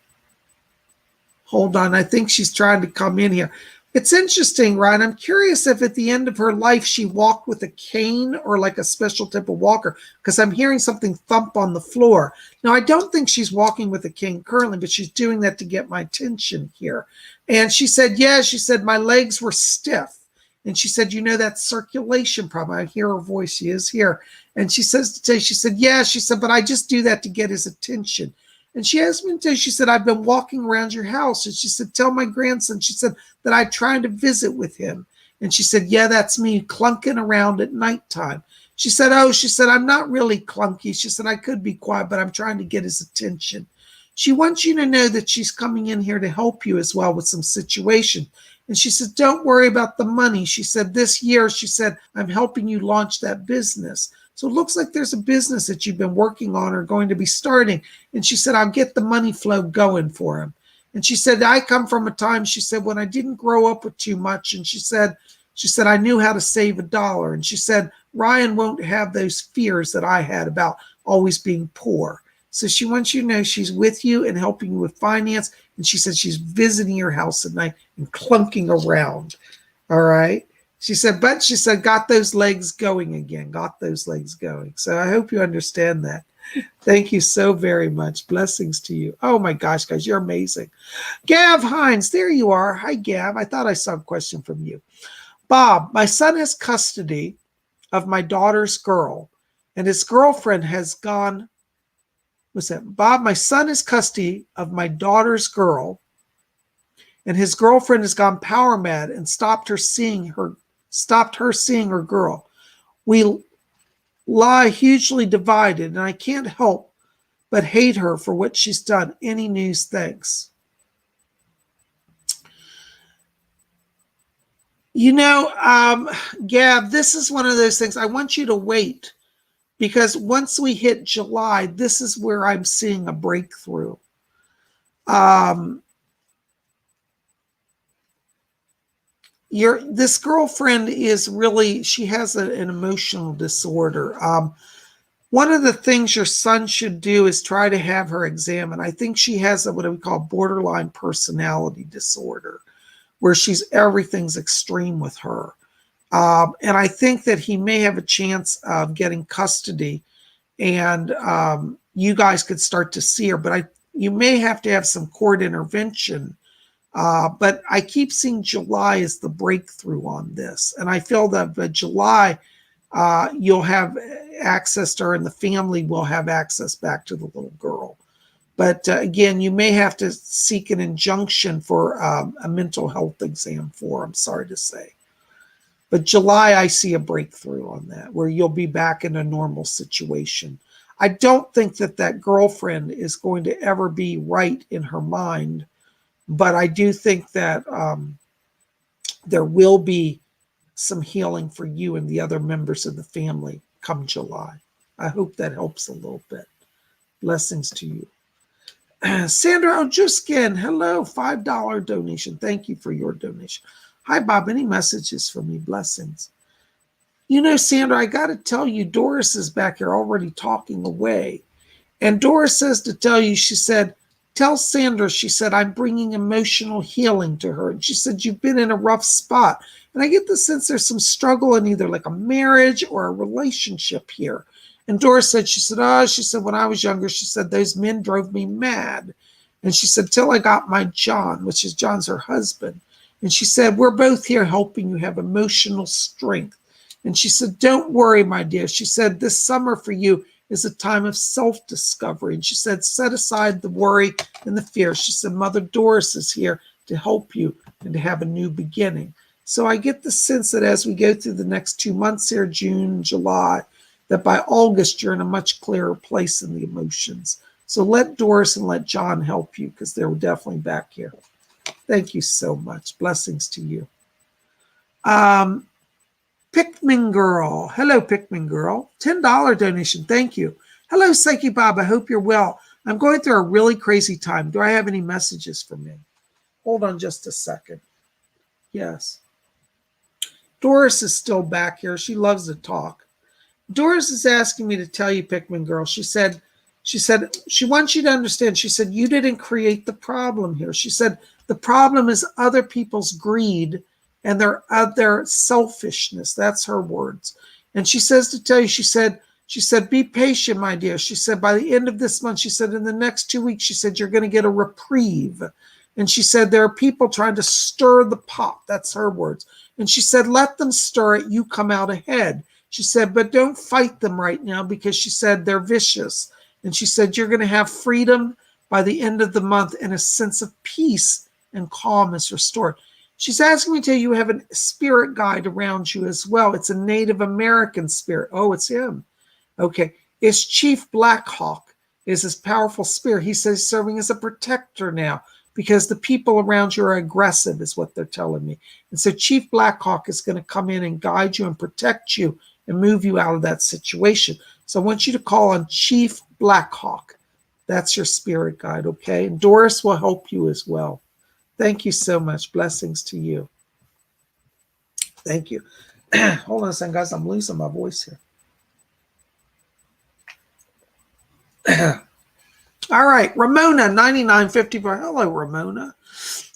Hold on. I think she's trying to come in here. It's interesting, Ryan. I'm curious if at the end of her life she walked with a cane or like a special type of walker, because I'm hearing something thump on the floor. Now, I don't think she's walking with a cane currently, but she's doing that to get my attention here. And she said, yeah, she said, my legs were stiff. And she said, you know, that circulation problem. I hear her voice. She is here. And she says today, she said, yeah, she said, but I just do that to get his attention. And she asked me today, she said, I've been walking around your house. And she said, tell my grandson, she said, that I tried to visit with him. And she said, yeah, that's me clunking around at nighttime. She said, oh, she said, I'm not really clunky. She said, I could be quiet, but I'm trying to get his attention. She wants you to know that she's coming in here to help you as well with some situation. And she said, don't worry about the money. She said, this year, she said, I'm helping you launch that business. So it looks like there's a business that you've been working on or going to be starting. And she said, I'll get the money flow going for him. And she said, I come from a time, she said, when I didn't grow up with too much. And she said, I knew how to save $1. And she said, Ryan won't have those fears that I had about always being poor. So she wants you to know she's with you and helping you with finance. And she said she's visiting your house at night and clunking around. All right. She said, but she said, got those legs going again. Got those legs going. So I hope you understand that. Thank you so very much. Blessings to you. Oh my gosh, guys, you're amazing. Gav Hines, there you are. Hi, Gav. I thought I saw a question from you. Bob, my son has custody of my daughter's girl, and his girlfriend has gone. What's that? Bob, my son has custody of my daughter's girl, and his girlfriend has gone power mad and stopped her seeing her girl. We lie hugely divided, and I can't help but hate her for what she's done. Any news? Thanks. You know, Gab, this is one of those things. I want you to wait, because once we hit July, this is where I'm seeing a breakthrough. This girlfriend is really, she has an emotional disorder. One of the things your son should do is try to have her examined. I think she has what we call borderline personality disorder, where everything's extreme with her. And I think that he may have a chance of getting custody, and you guys could start to see her, but you may have to have some court intervention. But I keep seeing July as the breakthrough on this. And I feel that by July, you'll have access to her, and the family will have access back to the little girl. But again, you may have to seek an injunction for a mental health exam for, I'm sorry to say. But July, I see a breakthrough on that, where you'll be back in a normal situation. I don't think that girlfriend is going to ever be right in her mind, but I do think that there will be some healing for you and the other members of the family come July. I hope that helps a little bit. Blessings to you. Sandra Ojuskin, hello, $5 donation. Thank you for your donation. Hi, Bob. Any messages for me? Blessings. You know, Sandra, I got to tell you, Doris is back here already talking away. And Doris says to tell you, she said, tell Sandra, she said, I'm bringing emotional healing to her. And she said, you've been in a rough spot. And I get the sense there's some struggle in either like a marriage or a relationship here. And Doris said, she said, when I was younger, she said, those men drove me mad. And she said, till I got my John, which is John's her husband. And she said, we're both here helping you have emotional strength. And she said, don't worry, my dear. She said, this summer for you is a time of self-discovery. And she said, set aside the worry and the fear. She said, Mother Doris is here to help you and to have a new beginning. So I get the sense that as we go through the next 2 months here, June, July, that by August, you're in a much clearer place in the emotions. So let Doris and let John help you, because they're definitely back here. Thank you so much. Blessings to you. Pickman Girl. Hello, Pickman Girl. $10 donation. Thank you. Hello, Psychic Bob. I hope you're well. I'm going through a really crazy time. Do I have any messages for me? Hold on just a second. Yes. Doris is still back here. She loves to talk. Doris is asking me to tell you, Pickman Girl. She said she wants you to understand. She said, you didn't create the problem here. She said, the problem is other people's greed and their selfishness. That's her words. And she says to tell you, she said, be patient, my dear. She said, by the end of this month, she said, in the next 2 weeks, she said, you're going to get a reprieve. And she said, there are people trying to stir the pot. That's her words. And she said, let them stir it. You come out ahead. She said, but don't fight them right now, because she said they're vicious. And she said, you're going to have freedom by the end of the month, and a sense of peace and calm is restored. She's asking me to tell you, you have a spirit guide around you as well. It's a Native American spirit. Oh, it's him. Okay. It's Chief Blackhawk is his powerful spirit. He says he's serving as a protector now, because the people around you are aggressive, is what they're telling me. And so Chief Blackhawk is going to come in and guide you and protect you and move you out of that situation. So I want you to call on Chief Blackhawk. That's your spirit guide, okay? And Doris will help you as well. Thank you so much. Blessings to you. Thank you. Hold on a second, guys. I'm losing my voice here. All right. Ramona, 9954. Hello, Ramona.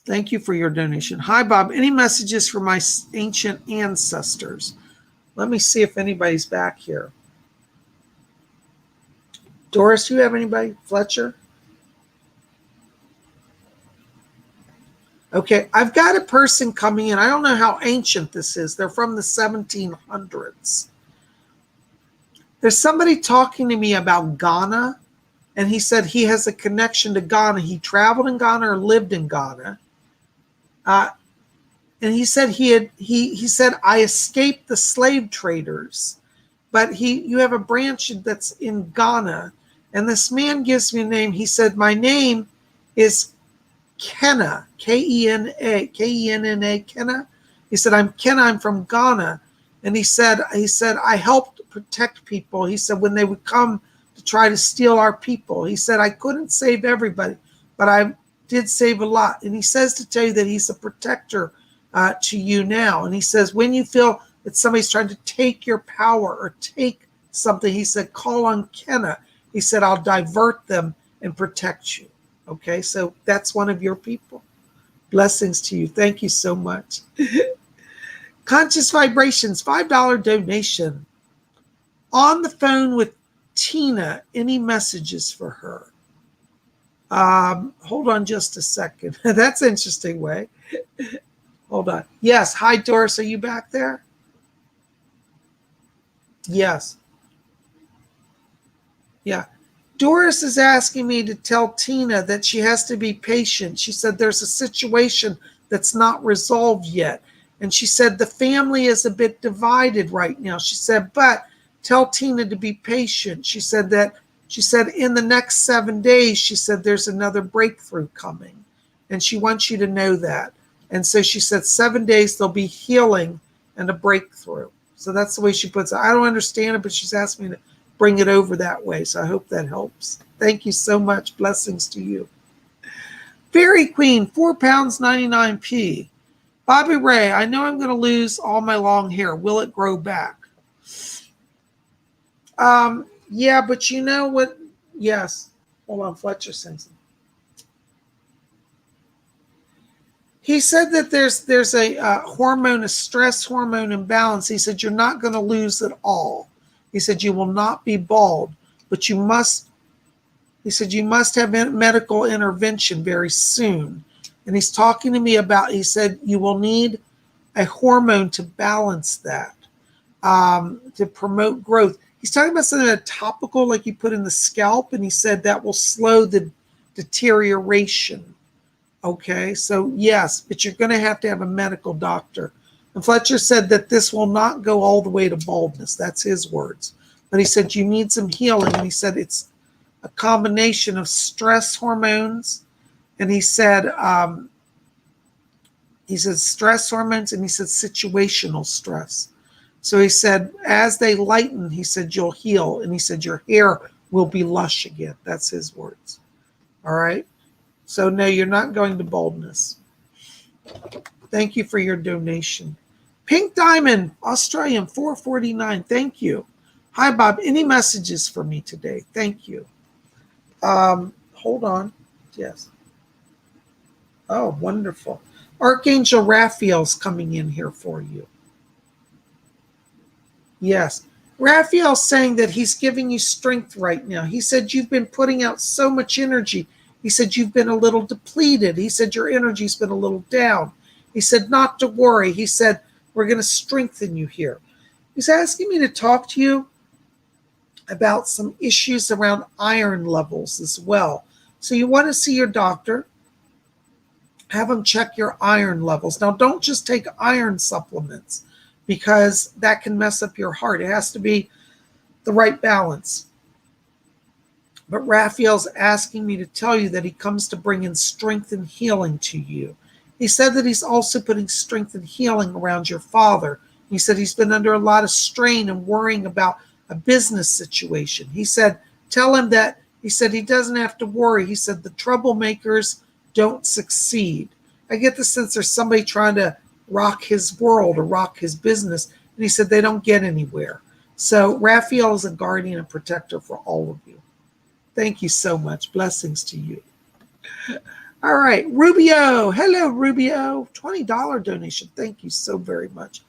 Thank you for your donation. Hi, Bob. Any messages for my ancient ancestors? Let me see if anybody's back here. Doris, do you have anybody? Fletcher? Okay, I've got a person coming in. I don't know how ancient this is. They're from the 1700s. There's somebody talking to me about Ghana, and he said he has a connection to Ghana. He traveled in Ghana or lived in Ghana. And he said he said, I escaped the slave traders, but you have a branch that's in Ghana. And this man gives me a name. He said, my name is Kenna, Kenna, Kenna. He said, I'm Kenna, I'm from Ghana. And he said, I helped protect people. He said, when they would come to try to steal our people, he said, I couldn't save everybody, but I did save a lot. And he says to tell you that he's a protector to you now. And he says, when you feel that somebody's trying to take your power or take something, he said, call on Kenna. He said, I'll divert them and protect you. Okay, so that's one of your people. Blessings to you. Thank you so much. Conscious Vibrations, $5 donation. On the phone with Tina, any messages for her? Hold on just a second. That's an interesting way. Hold on. Yes. Hi, Doris. Are you back there? Yes. Yeah. Doris is asking me to tell Tina that she has to be patient. She said there's a situation that's not resolved yet. And she said the family is a bit divided right now. She said, but tell Tina to be patient. She said in the next 7 days, she said there's another breakthrough coming. And she wants you to know that. And so she said 7 days there'll be healing and a breakthrough. So that's the way she puts it. I don't understand it, but she's asked me to bring it over that way. So I hope that helps. Thank you so much. Blessings to you. Fairy Queen, £4.99. Bobby Ray, I know I'm going to lose all my long hair. Will it grow back? Yeah, but you know what? Yes. Hold on, Fletcher sends them. He said that there's a hormone, a stress hormone imbalance. He said you're not going to lose it all. He said you will not be bald, but you must He said, you must have medical intervention very soon. And he's talking to me about, he said, you will need a hormone to balance that, to promote growth. He's talking about something that topical, like you put in the scalp, and he said that will slow the deterioration. Okay, so yes, but you're going to have a medical doctor. And Fletcher said that this will not go all the way to baldness. That's his words. But he said you need some healing. And he said it's a combination of stress hormones. And he said stress hormones, and he said situational stress. So he said, as they lighten, he said, you'll heal. And he said, your hair will be lush again. That's his words. All right. So no, you're not going to baldness. Thank you for your donation. Pink Diamond, Australian, 449. Thank you. Hi, Bob. Any messages for me today? Thank you. Hold on. Yes. Oh, wonderful. Archangel Raphael's coming in here for you. Yes. Raphael's saying that he's giving you strength right now. He said you've been putting out so much energy. He said you've been a little depleted. He said your energy's been a little down. He said not to worry. He said we're going to strengthen you here. He's asking me to talk to you about some issues around iron levels as well. So you want to see your doctor. Have him check your iron levels. Now, don't just take iron supplements because that can mess up your heart. It has to be the right balance. But Raphael's asking me to tell you that he comes to bring in strength and healing to you. He said that he's also putting strength and healing around your father. He said he's been under a lot of strain and worrying about a business situation. He said, tell him that, he said he doesn't have to worry. He said the troublemakers don't succeed. I get the sense there's somebody trying to rock his world or rock his business. And he said they don't get anywhere. So Raphael is a guardian and protector for all of you. Thank you so much. Blessings to you. All right. Rubio. Hello, Rubio. $20 donation. Thank you so very much.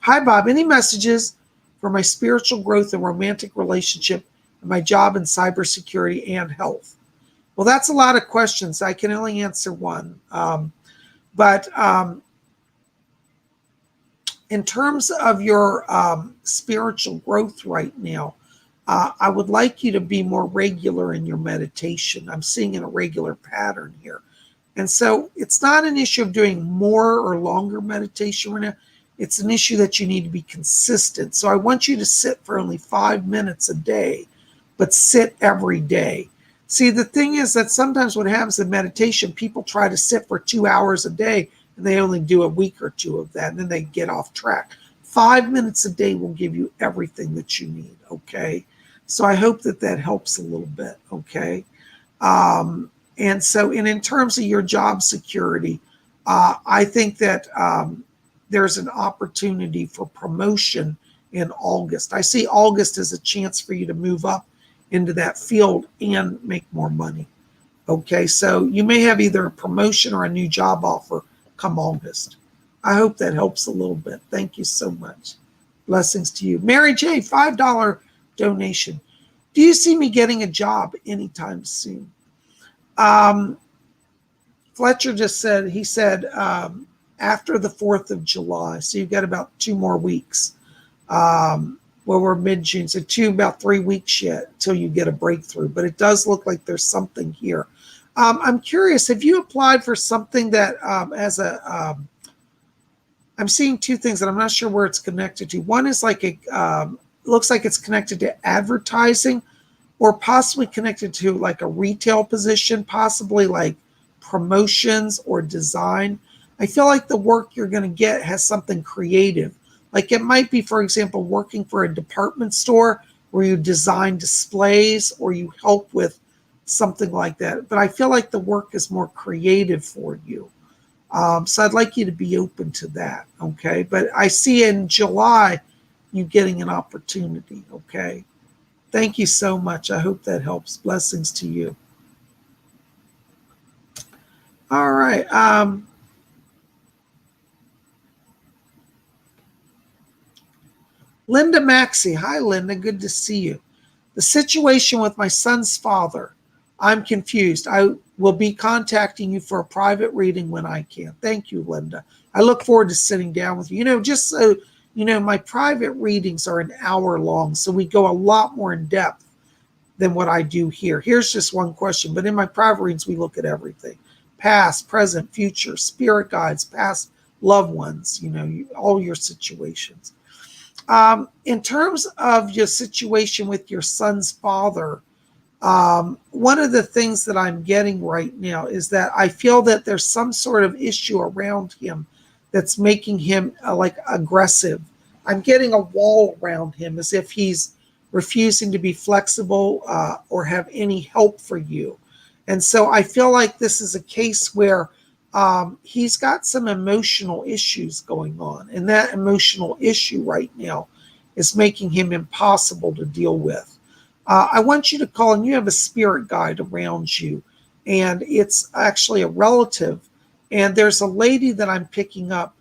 Hi, Bob. Any messages for my spiritual growth and romantic relationship and my job in cybersecurity and health? Well, that's a lot of questions. I can only answer one. But in terms of your spiritual growth right now, I would like you to be more regular in your meditation. I'm seeing an irregular pattern here. And so it's not an issue of doing more or longer meditation right now. It's an issue that you need to be consistent. So I want you to sit for only 5 minutes a day, but sit every day. See, the thing is that sometimes what happens in meditation, people try to sit for 2 hours a day and they only do a week or two of that and then they get off track. 5 minutes a day will give you everything that you need, okay? So I hope that that helps a little bit, okay? And so in terms of your job security, I think that there's an opportunity for promotion in August. I see August as a chance for you to move up into that field and make more money. Okay, so you may have either a promotion or a new job offer come August. I hope that helps a little bit. Thank you so much. Blessings to you. Mary J, $5 donation. Do you see me getting a job anytime soon? Fletcher just said, he said, after the 4th of July. So you've got about 2 more weeks. Well, we're mid-June, so about 3 weeks yet until you get a breakthrough. But it does look like there's something here. I'm curious, have you applied for something that I'm seeing 2 things that I'm not sure where it's connected to. One is like looks like it's connected to advertising or possibly connected to like a retail position, possibly like promotions or design. I feel like the work you're going to get has something creative. Like it might be, for example, working for a department store where you design displays or you help with something like that. But I feel like the work is more creative for you. So I'd like you to be open to that, okay? But I see in July you getting an opportunity, okay? Thank you so much. I hope that helps. Blessings to you. All right. Linda Maxey. Hi, Linda. Good to see you. The situation with my son's father. I'm confused. I will be contacting you for a private reading when I can. Thank you, Linda. I look forward to sitting down with you. Just so my private readings are an hour long, so we go a lot more in depth than what I do here. Here's just one question, but in my private readings, we look at everything. Past, present, future, spirit guides, past loved ones, all your situations. In terms of your situation with your son's father, one of the things that I'm getting right now is that I feel that there's some sort of issue around him that's making him like aggressive. I'm getting a wall around him as if he's refusing to be flexible or have any help for you. And so I feel like this is a case where he's got some emotional issues going on. And that emotional issue right now is making him impossible to deal with. I want you to call, and you have a spirit guide around you, and it's actually a relative. And there's a lady that I'm picking up.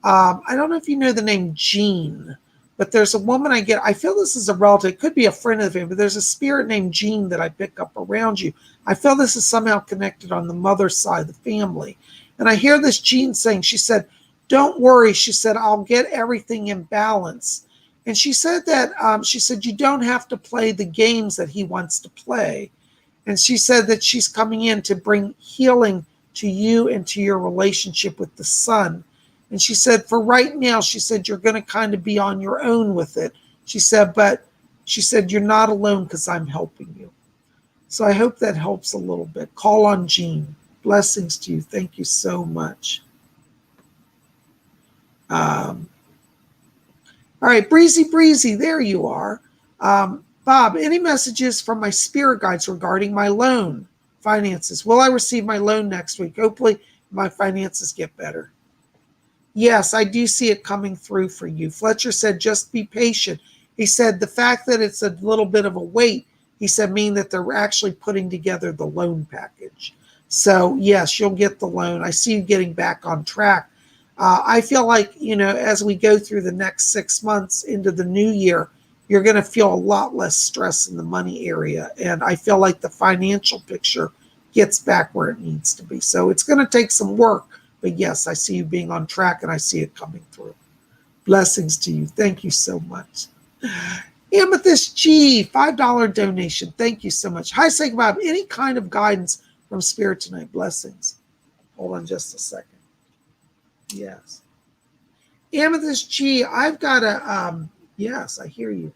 I don't know if you know the name Jean, but there's a woman I feel this is a relative. It could be a friend of the family, but there's a spirit named Jean that I pick up around you. I feel this is somehow connected on the mother's side of the family. And I hear this Jean saying, she said, don't worry. She said, I'll get everything in balance. And she said that, you don't have to play the games that he wants to play. And she said that she's coming in to bring healing to you and to your relationship with the son. And she said, for right now, she said, you're going to kind of be on your own with it. She said, but she said, you're not alone because I'm helping you. So I hope that helps a little bit. Call on Jean. Blessings to you. Thank you so much. All right, Breezy, there you are. Bob, any messages from my spirit guides regarding my loan finances? Will I receive my loan next week? Hopefully my finances get better. Yes, I do see it coming through for you. Fletcher said, just be patient. He said the fact that it's a little bit of a wait, he said, mean that they're actually putting together the loan package. So yes, you'll get the loan. I see you getting back on track. I feel like, as we go through the next 6 months into the new year, you're going to feel a lot less stress in the money area. And I feel like the financial picture gets back where it needs to be. So it's going to take some work. But yes, I see you being on track and I see it coming through. Blessings to you. Thank you so much. Amethyst G, $5 donation. Thank you so much. Hi, PsychicBob. Any kind of guidance from Spirit tonight? Blessings. Hold on just a second. Yes. Amethyst G, I've got yes, I hear you.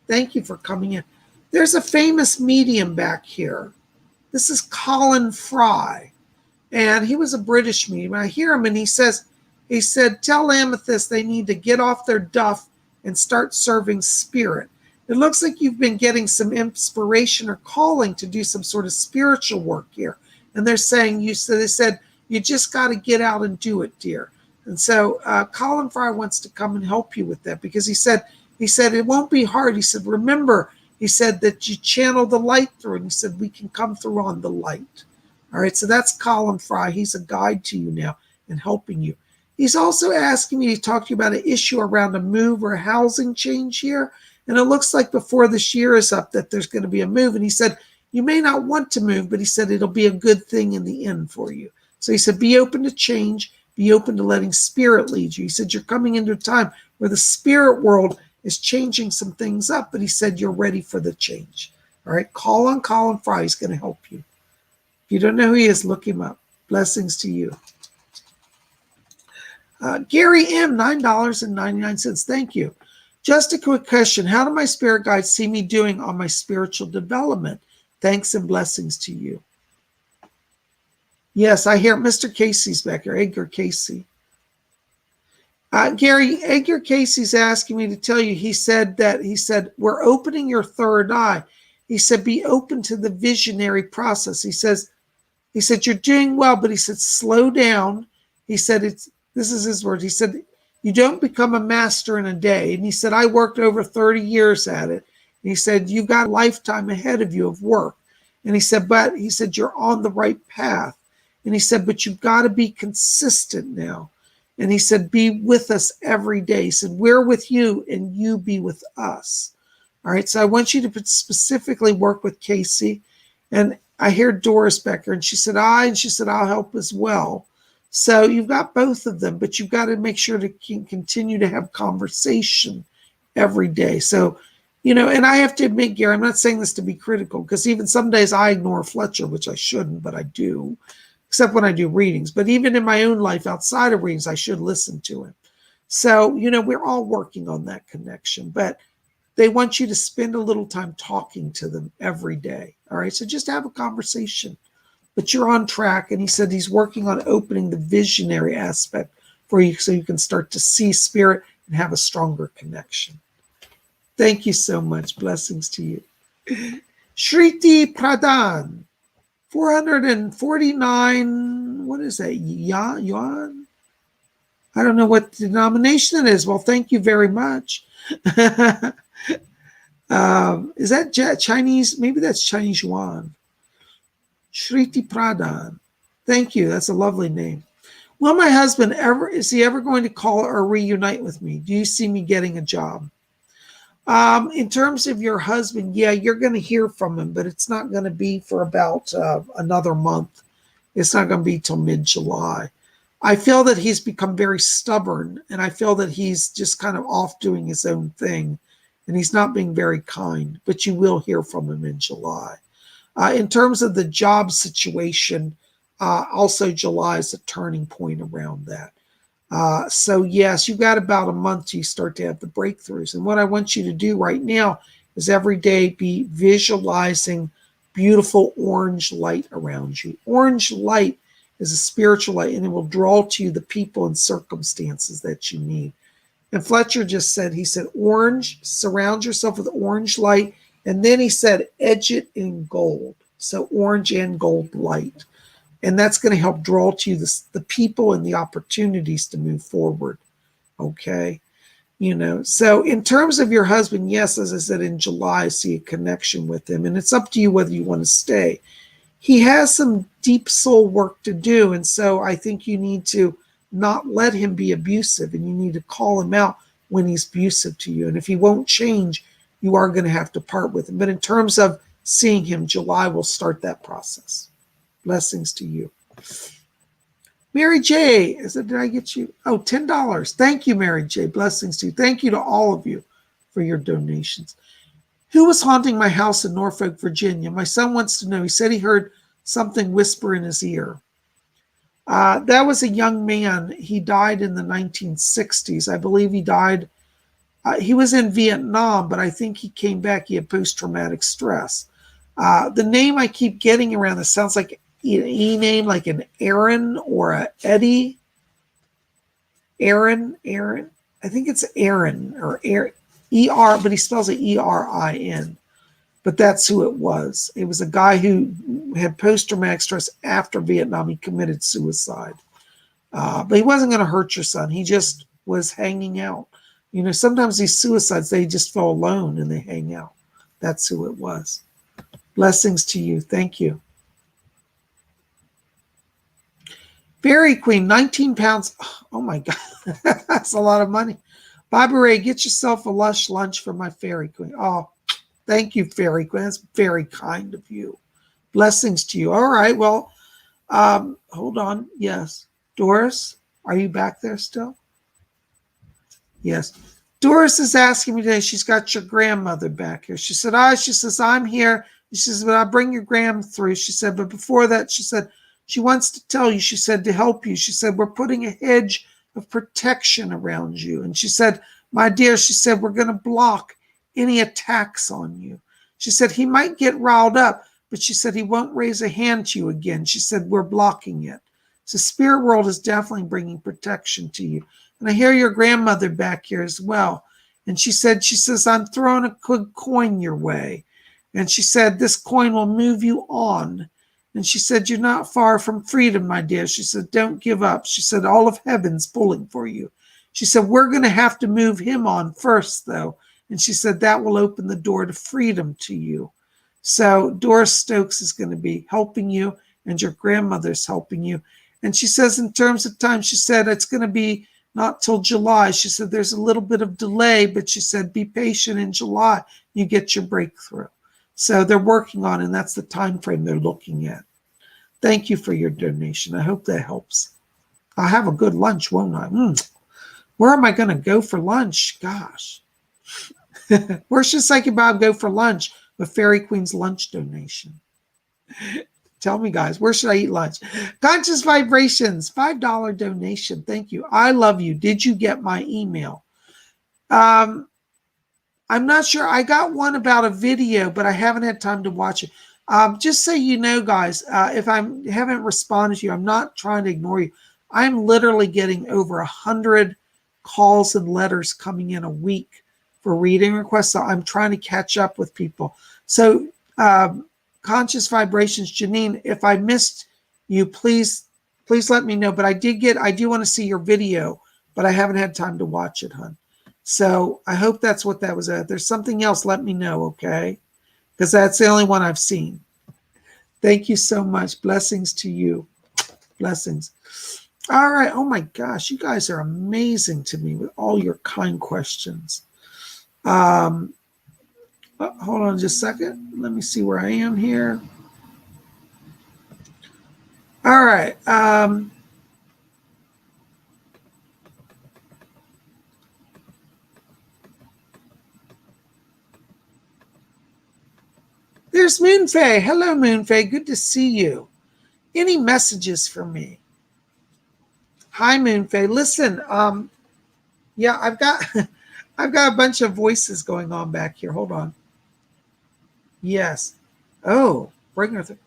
Thank you for coming in. There's a famous medium back here. This is Colin Fry. And he was a British medium. I hear him and he said, tell Amethyst they need to get off their duff and start serving spirit. It looks like you've been getting some inspiration or calling to do some sort of spiritual work here. And they're saying, they said, you just got to get out and do it, dear. And so Colin Fry wants to come and help you with that because he said it won't be hard. He said, remember, he said that you channel the light through. And he said, we can come through on the light. All right, so that's Colin Fry. He's a guide to you now and helping you. He's also asking me to talk to you about an issue around a move or a housing change here. And it looks like before this year is up that there's going to be a move. And he said, you may not want to move, but he said it'll be a good thing in the end for you. So he said, be open to change. Be open to letting spirit lead you. He said, you're coming into a time where the spirit world is changing some things up, but he said, you're ready for the change. All right, call on Colin Fry. He's going to help you. If you don't know who he is, look him up. Blessings to you. Gary M., $9.99. Thank you. Just a quick question. How do my spirit guides see me doing on my spiritual development? Thanks and blessings to you. Yes, I hear Mr. Casey's back here, Edgar Casey. Gary, Edgar Casey's asking me to tell you, he said, we're opening your third eye. He said, be open to the visionary process. He said, you're doing well, but he said, slow down. He said, this is his words. He said, you don't become a master in a day. And he said, I worked over 30 years at it. And he said, you've got a lifetime ahead of you of work. And he said, you're on the right path. And he said, but you've got to be consistent now. And he said, be with us every day. He said, we're with you and you be with us. All right. So I want you to specifically work with Casey. And I hear Doris Becker, and she said, and she said, I'll help as well. So you've got both of them, but you've got to make sure to continue to have conversation every day. So, and I have to admit, Gary, I'm not saying this to be critical, because even some days I ignore Fletcher, which I shouldn't, but I do, except when I do readings. But even in my own life outside of readings, I should listen to him. So, we're all working on that connection, but they want you to spend a little time talking to them every day. All right. So just have a conversation, but you're on track. And he said he's working on opening the visionary aspect for you so you can start to see spirit and have a stronger connection. Thank you so much. Blessings to you. Shriti Pradhan, 449. What is that? Yuan? I don't know what denomination it is. Well, thank you very much. Is that Chinese? Maybe that's Chinese yuan. Shriti Pradhan. Thank you. That's a lovely name. Will my husband is he ever going to call or reunite with me? Do you see me getting a job? In terms of your husband, yeah, you're going to hear from him, but it's not going to be for about another month. It's not going to be till mid-July. I feel that he's become very stubborn, and I feel that he's just kind of off doing his own thing, and he's not being very kind, but you will hear from him in July. In terms of the job situation, also July is a turning point around that. So yes, you've got about a month till you start to have the breakthroughs. And what I want you to do right now is every day be visualizing beautiful orange light around you. Orange light is a spiritual light, and it will draw to you the people and circumstances that you need. And Fletcher just said, he said, orange, surround yourself with orange light. And then he said, edge it in gold. So orange and gold light. And that's going to help draw to you the people and the opportunities to move forward. Okay. So in terms of your husband, yes, as I said, in July, I see a connection with him. And it's up to you whether you want to stay. He has some deep soul work to do. And so I think you need to not let him be abusive, and you need to call him out when he's abusive to you. And if he won't change, you are going to have to part with him. But in terms of seeing him, July will start that process. Blessings to you. Mary J, did I get you? Oh, $10. Thank you, Mary J. Blessings to you. Thank you to all of you for your donations. Who was haunting my house in Norfolk, Virginia? My son wants to know. He said he heard something whisper in his ear. That was a young man. He died in the 1960s. I believe he died. He was in Vietnam, but I think he came back. He had post-traumatic stress. The name I keep getting around this sounds like an E name, like an Aaron or a Eddie. Aaron. I think it's Aaron or E-R, but he spells it E-R-I-N. But that's who it was. It was a guy who had post-traumatic stress after Vietnam. He committed suicide. But he wasn't going to hurt your son. He just was hanging out. Sometimes these suicides, they just feel alone and they hang out. That's who it was. Blessings to you. Thank you. Fairy Queen, 19 pounds. Oh my God. That's a lot of money. Bobby Ray, get yourself a lush lunch for my Fairy Queen. Oh, thank you, Fairy Queen. That's very kind of you. Blessings to you. All right. Well, hold on. Yes. Doris, are you back there still? Yes. Doris is asking me today. She's got your grandmother back here. She said, she says, I'm here. She says, but I'll bring your grandma through. She said, but before that, she said, she wants to tell you, she said, to help you. She said, we're putting a hedge of protection around you. And she said, my dear, she said, we're going to block any attacks on you. She said, he might get riled up, but she said, he won't raise a hand to you again. She said, we're blocking it. So spirit world is definitely bringing protection to you. And I hear your grandmother back here as well. And she says, I'm throwing a good coin your way. And she said, this coin will move you on. And she said, you're not far from freedom, my dear. She said, don't give up. She said, all of heaven's pulling for you. She said, we're going to have to move him on first, though. And she said, that will open the door to freedom to you. So Doris Stokes is going to be helping you, and your grandmother's helping you. And she says, in terms of time, she said, it's going to be not till July. She said, there's a little bit of delay, but she said, be patient in July. You get your breakthrough. So they're working on it, and that's the time frame they're looking at. Thank you for your donation. I hope that helps. I'll have a good lunch, won't I? Where am I going to go for lunch? Gosh. Where should Psychic Bob go for lunch with Fairy Queen's lunch donation? Tell me, guys, where should I eat lunch? Conscious Vibrations, $5 donation. Thank you. I love you. Did you get my email? I'm not sure. I got one about a video, but I haven't had time to watch it. Just so you know, guys, if I haven't responded to you, I'm not trying to ignore you. I'm literally getting over 100 calls and letters coming in a week for reading requests. So I'm trying to catch up with people. So Conscious Vibrations, Janine, if I missed you, please let me know. But I do want to see your video, but I haven't had time to watch it, hon. So I hope that's what that was at. If there's something else, let me know, okay? Because that's the only one I've seen. Thank you so much. Blessings to you. Blessings. All right. Oh my gosh, you guys are amazing to me with all your kind questions. Hold on just a second. Let me see where I am here. All right. There's Moonfae. Hello, Moonfae. Good to see you. Any messages for me? Hi, Moonfae. Listen, yeah, I've got a bunch of voices going on back here. Hold on. Yes. Oh, bring her through.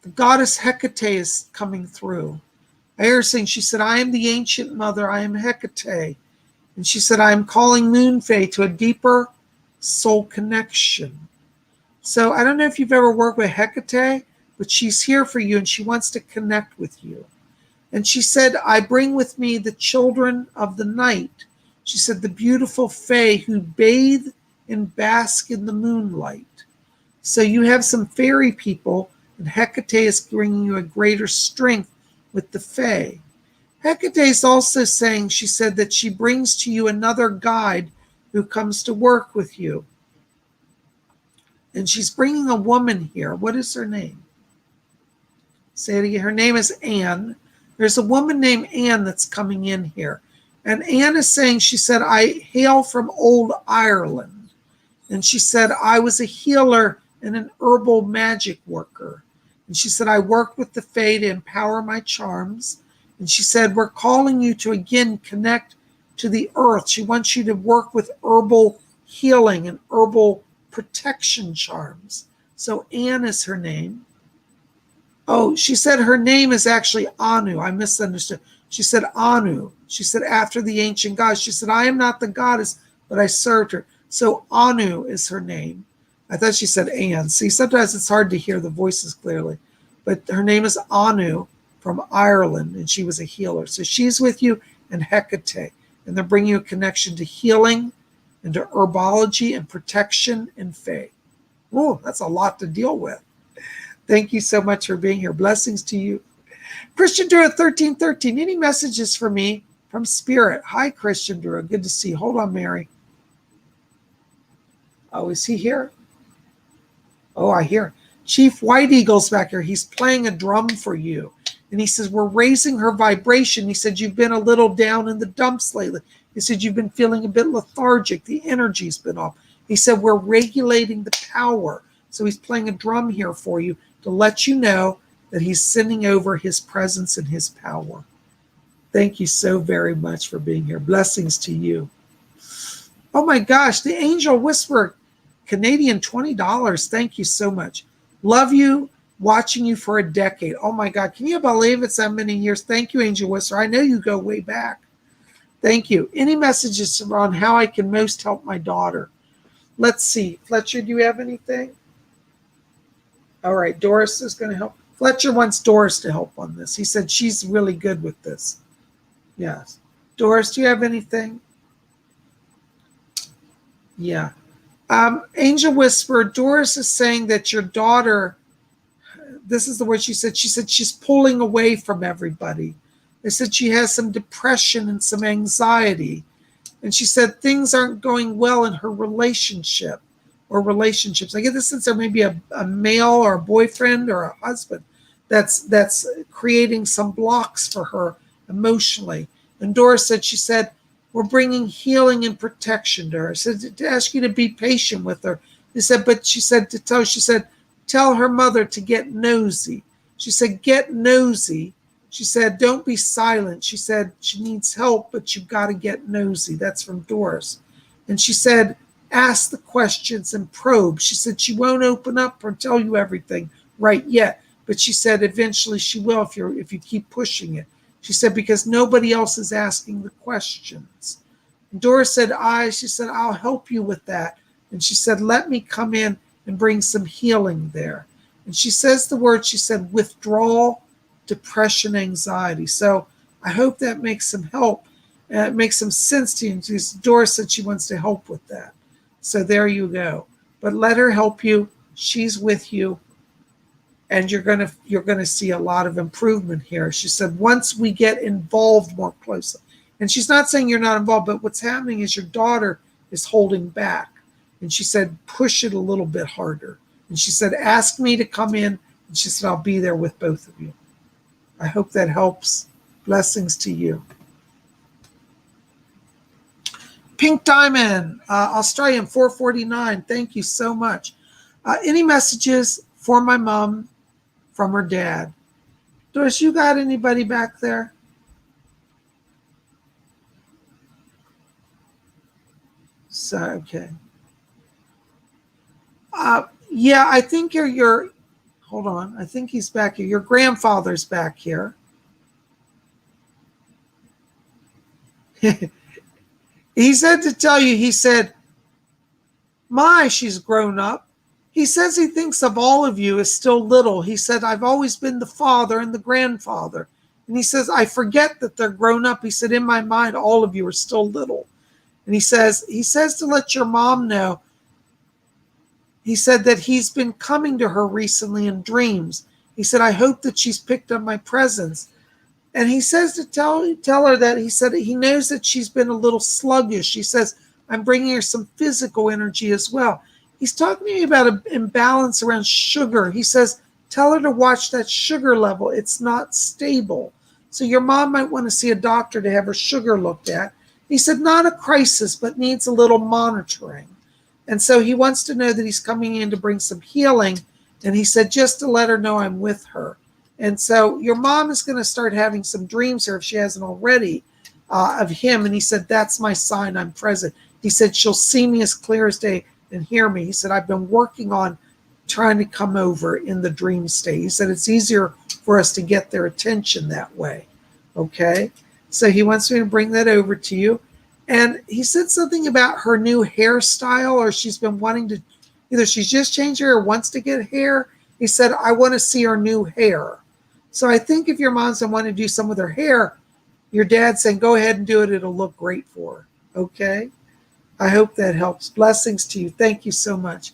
The goddess Hecate is coming through. I hear her saying, she said, I am the ancient mother. I am Hecate. And she said, I am calling Moonfae to a deeper soul connection. So I don't know if you've ever worked with Hecate, but she's here for you and she wants to connect with you. And she said, I bring with me the children of the night. She said, the beautiful fae who bathe and bask in the moonlight. So you have some fairy people, and Hecate is bringing you a greater strength with the fae. Hecate is also saying, she said, that she brings to you another guide who comes to work with you. And she's bringing a woman here. What is her name? Say it again. Her name is Anne. There's a woman named Anne that's coming in here. And Anne is saying, she said, I hail from old Ireland. And she said, I was a healer and an herbal magic worker. And she said, I worked with the fae to empower my charms. And she said, we're calling you to again connect to the earth. She wants you to work with herbal healing and herbal protection charms. So Anne is her name. Oh, she said her name is actually Anu. I misunderstood. She said Anu. She said after the ancient gods. She said, I am not the goddess, but I served her. So Anu is her name. I thought she said Anne. See, sometimes it's hard to hear the voices clearly. But her name is Anu from Ireland, and she was a healer. So she's with you and Hecate. And they're bringing you a connection to healing and to herbology and protection and fae. Oh, that's a lot to deal with. Thank you so much for being here. Blessings to you. Christian Dura 1313. Any messages for me from Spirit? Hi, Christian Dura. Good to see you. Hold on, Mary. Oh, is he here? Oh, I hear. Chief White Eagle's back here. He's playing a drum for you. And he says, we're raising her vibration. He said, you've been a little down in the dumps lately. He said, you've been feeling a bit lethargic. The energy's been off. He said, we're regulating the power. So he's playing a drum here for you to let you know that he's sending over his presence and his power. Thank you so very much for being here. Blessings to you. Oh my gosh, the Angel Whisperer, Canadian $20. Thank you so much. Love you, watching you for a decade. Oh my God, can you believe it's that many years? Thank you, Angel Whisperer. I know you go way back. Thank you. Any messages on how I can most help my daughter? Let's see. Fletcher, do you have anything? All right, Doris is going to help. Fletcher wants Doris to help on this. He said she's really good with this. Yes. Doris, do you have anything? Yeah. Angel Whisperer, Doris is saying that your daughter, this is the word she said she's pulling away from everybody. They said she has some depression and some anxiety. And she said things aren't going well in her relationship. or relationships. I get the sense there may be a male or a boyfriend or a husband that's creating some blocks for her emotionally. And Doris said, she said, we're bringing healing and protection to her. I said to ask you to be patient with her. She said, but she said tell her mother to get nosy. She said, get nosy. She said, don't be silent. She said, she needs help, but you've got to get nosy. That's from Doris. And she said, ask the questions and probe. She said she won't open up or tell you everything right yet, but she said eventually she will if you keep pushing it. She said, because nobody else is asking the questions. And Doris said, she said, I'll help you with that. And she said, let me come in and bring some healing there. And she says the word, she said, withdrawal, depression, anxiety. So I hope that makes some help. It makes some sense to you. Doris said she wants to help with that. So there you go. But let her help you. She's with you. And you're gonna see a lot of improvement here. She said, once we get involved more closely. And she's not saying you're not involved, but what's happening is your daughter is holding back. And she said, push it a little bit harder. And she said, ask me to come in. And she said, I'll be there with both of you. I hope that helps. Blessings to you. Pink Diamond, Australian 449. Thank you so much. Any messages for my mom from her dad? Doris, you got anybody back there? So, okay. Yeah, I think you're hold on. I think he's back here. Your grandfather's back here. He said to tell you, he said, she's grown up. He says he thinks of all of you as still little. He said, I've always been the father and the grandfather. And he says, I forget that they're grown up. He said, in my mind, all of you are still little. And he says to let your mom know, he said that he's been coming to her recently in dreams. He said, I hope that she's picked up my presence. And he says to tell her that he said he knows that she's been a little sluggish. He says, I'm bringing her some physical energy as well. He's talking to me about an imbalance around sugar. He says, tell her to watch that sugar level. It's not stable. So your mom might want to see a doctor to have her sugar looked at. He said, not a crisis, but needs a little monitoring. And so he wants to know that he's coming in to bring some healing. And he said, just to let her know I'm with her. And so your mom is going to start having some dreams here, if she hasn't already, of him. And he said, that's my sign, I'm present. He said, she'll see me as clear as day and hear me. He said, I've been working on trying to come over in the dream state. He said, it's easier for us to get their attention that way. Okay. So he wants me to bring that over to you. And he said something about her new hairstyle, or she's been wanting to, either she's just changed her or wants to get hair. He said, I want to see her new hair. So I think if your mom's going to want to do some with her hair, your dad's saying, go ahead and do it. It'll look great for her. Okay. I hope that helps. Blessings to you. Thank you so much.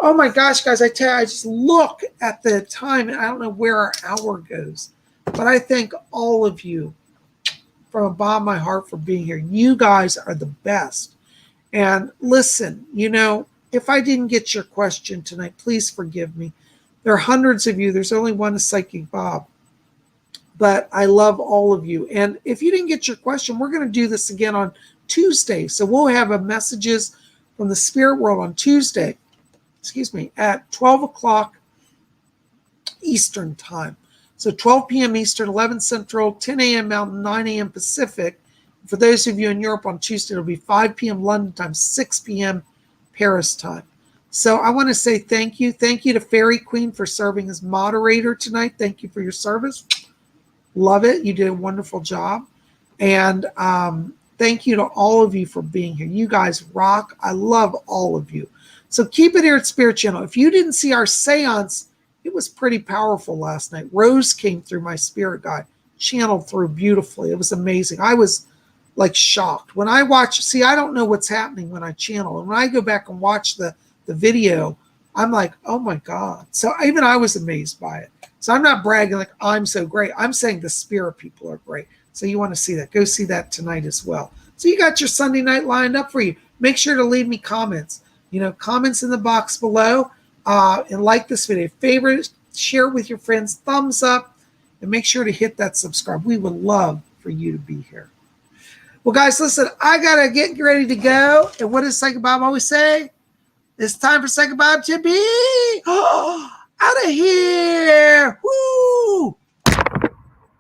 Oh my gosh, guys, I tell you, I just look at the time and I don't know where our hour goes, but I thank all of you from the bottom of my heart for being here. You guys are the best. And listen, if I didn't get your question tonight, please forgive me. There are hundreds of you. There's only one is Psychic Bob. But I love all of you. And if you didn't get your question, we're going to do this again on Tuesday. So we'll have messages from the spirit world on Tuesday, at 12 o'clock Eastern time. So 12 p.m. Eastern, 11 Central, 10 a.m. Mountain, 9 a.m. Pacific. For those of you in Europe on Tuesday, it'll be 5 p.m. London time, 6 p.m. Paris time. So I want to say thank you. Thank you to Fairy Queen for serving as moderator tonight. Thank you for your service. Love it. You did a wonderful job. And thank you to all of you for being here. You guys rock. I love all of you. So keep it here at Spirit Channel. If you didn't see our seance, it was pretty powerful last night. Rose came through, my spirit guide, channeled through beautifully. It was amazing. I was like shocked. When I watch, I don't know what's happening when I channel. And when I go back and watch the video, I'm like, oh my God. So even I was amazed by it. So I'm not bragging like I'm so great. I'm saying the spirit people are great. So you want to see that. Go see that tonight as well. So you got your Sunday night lined up for you. Make sure to leave me comments. comments in the box below, and like this video. Favorite, share it with your friends, thumbs up, and make sure to hit that subscribe. We would love for you to be here. Well, guys, listen, I got to get ready to go. And what does Psychic Bob always say? It's time for Psychic Bob to be out of here.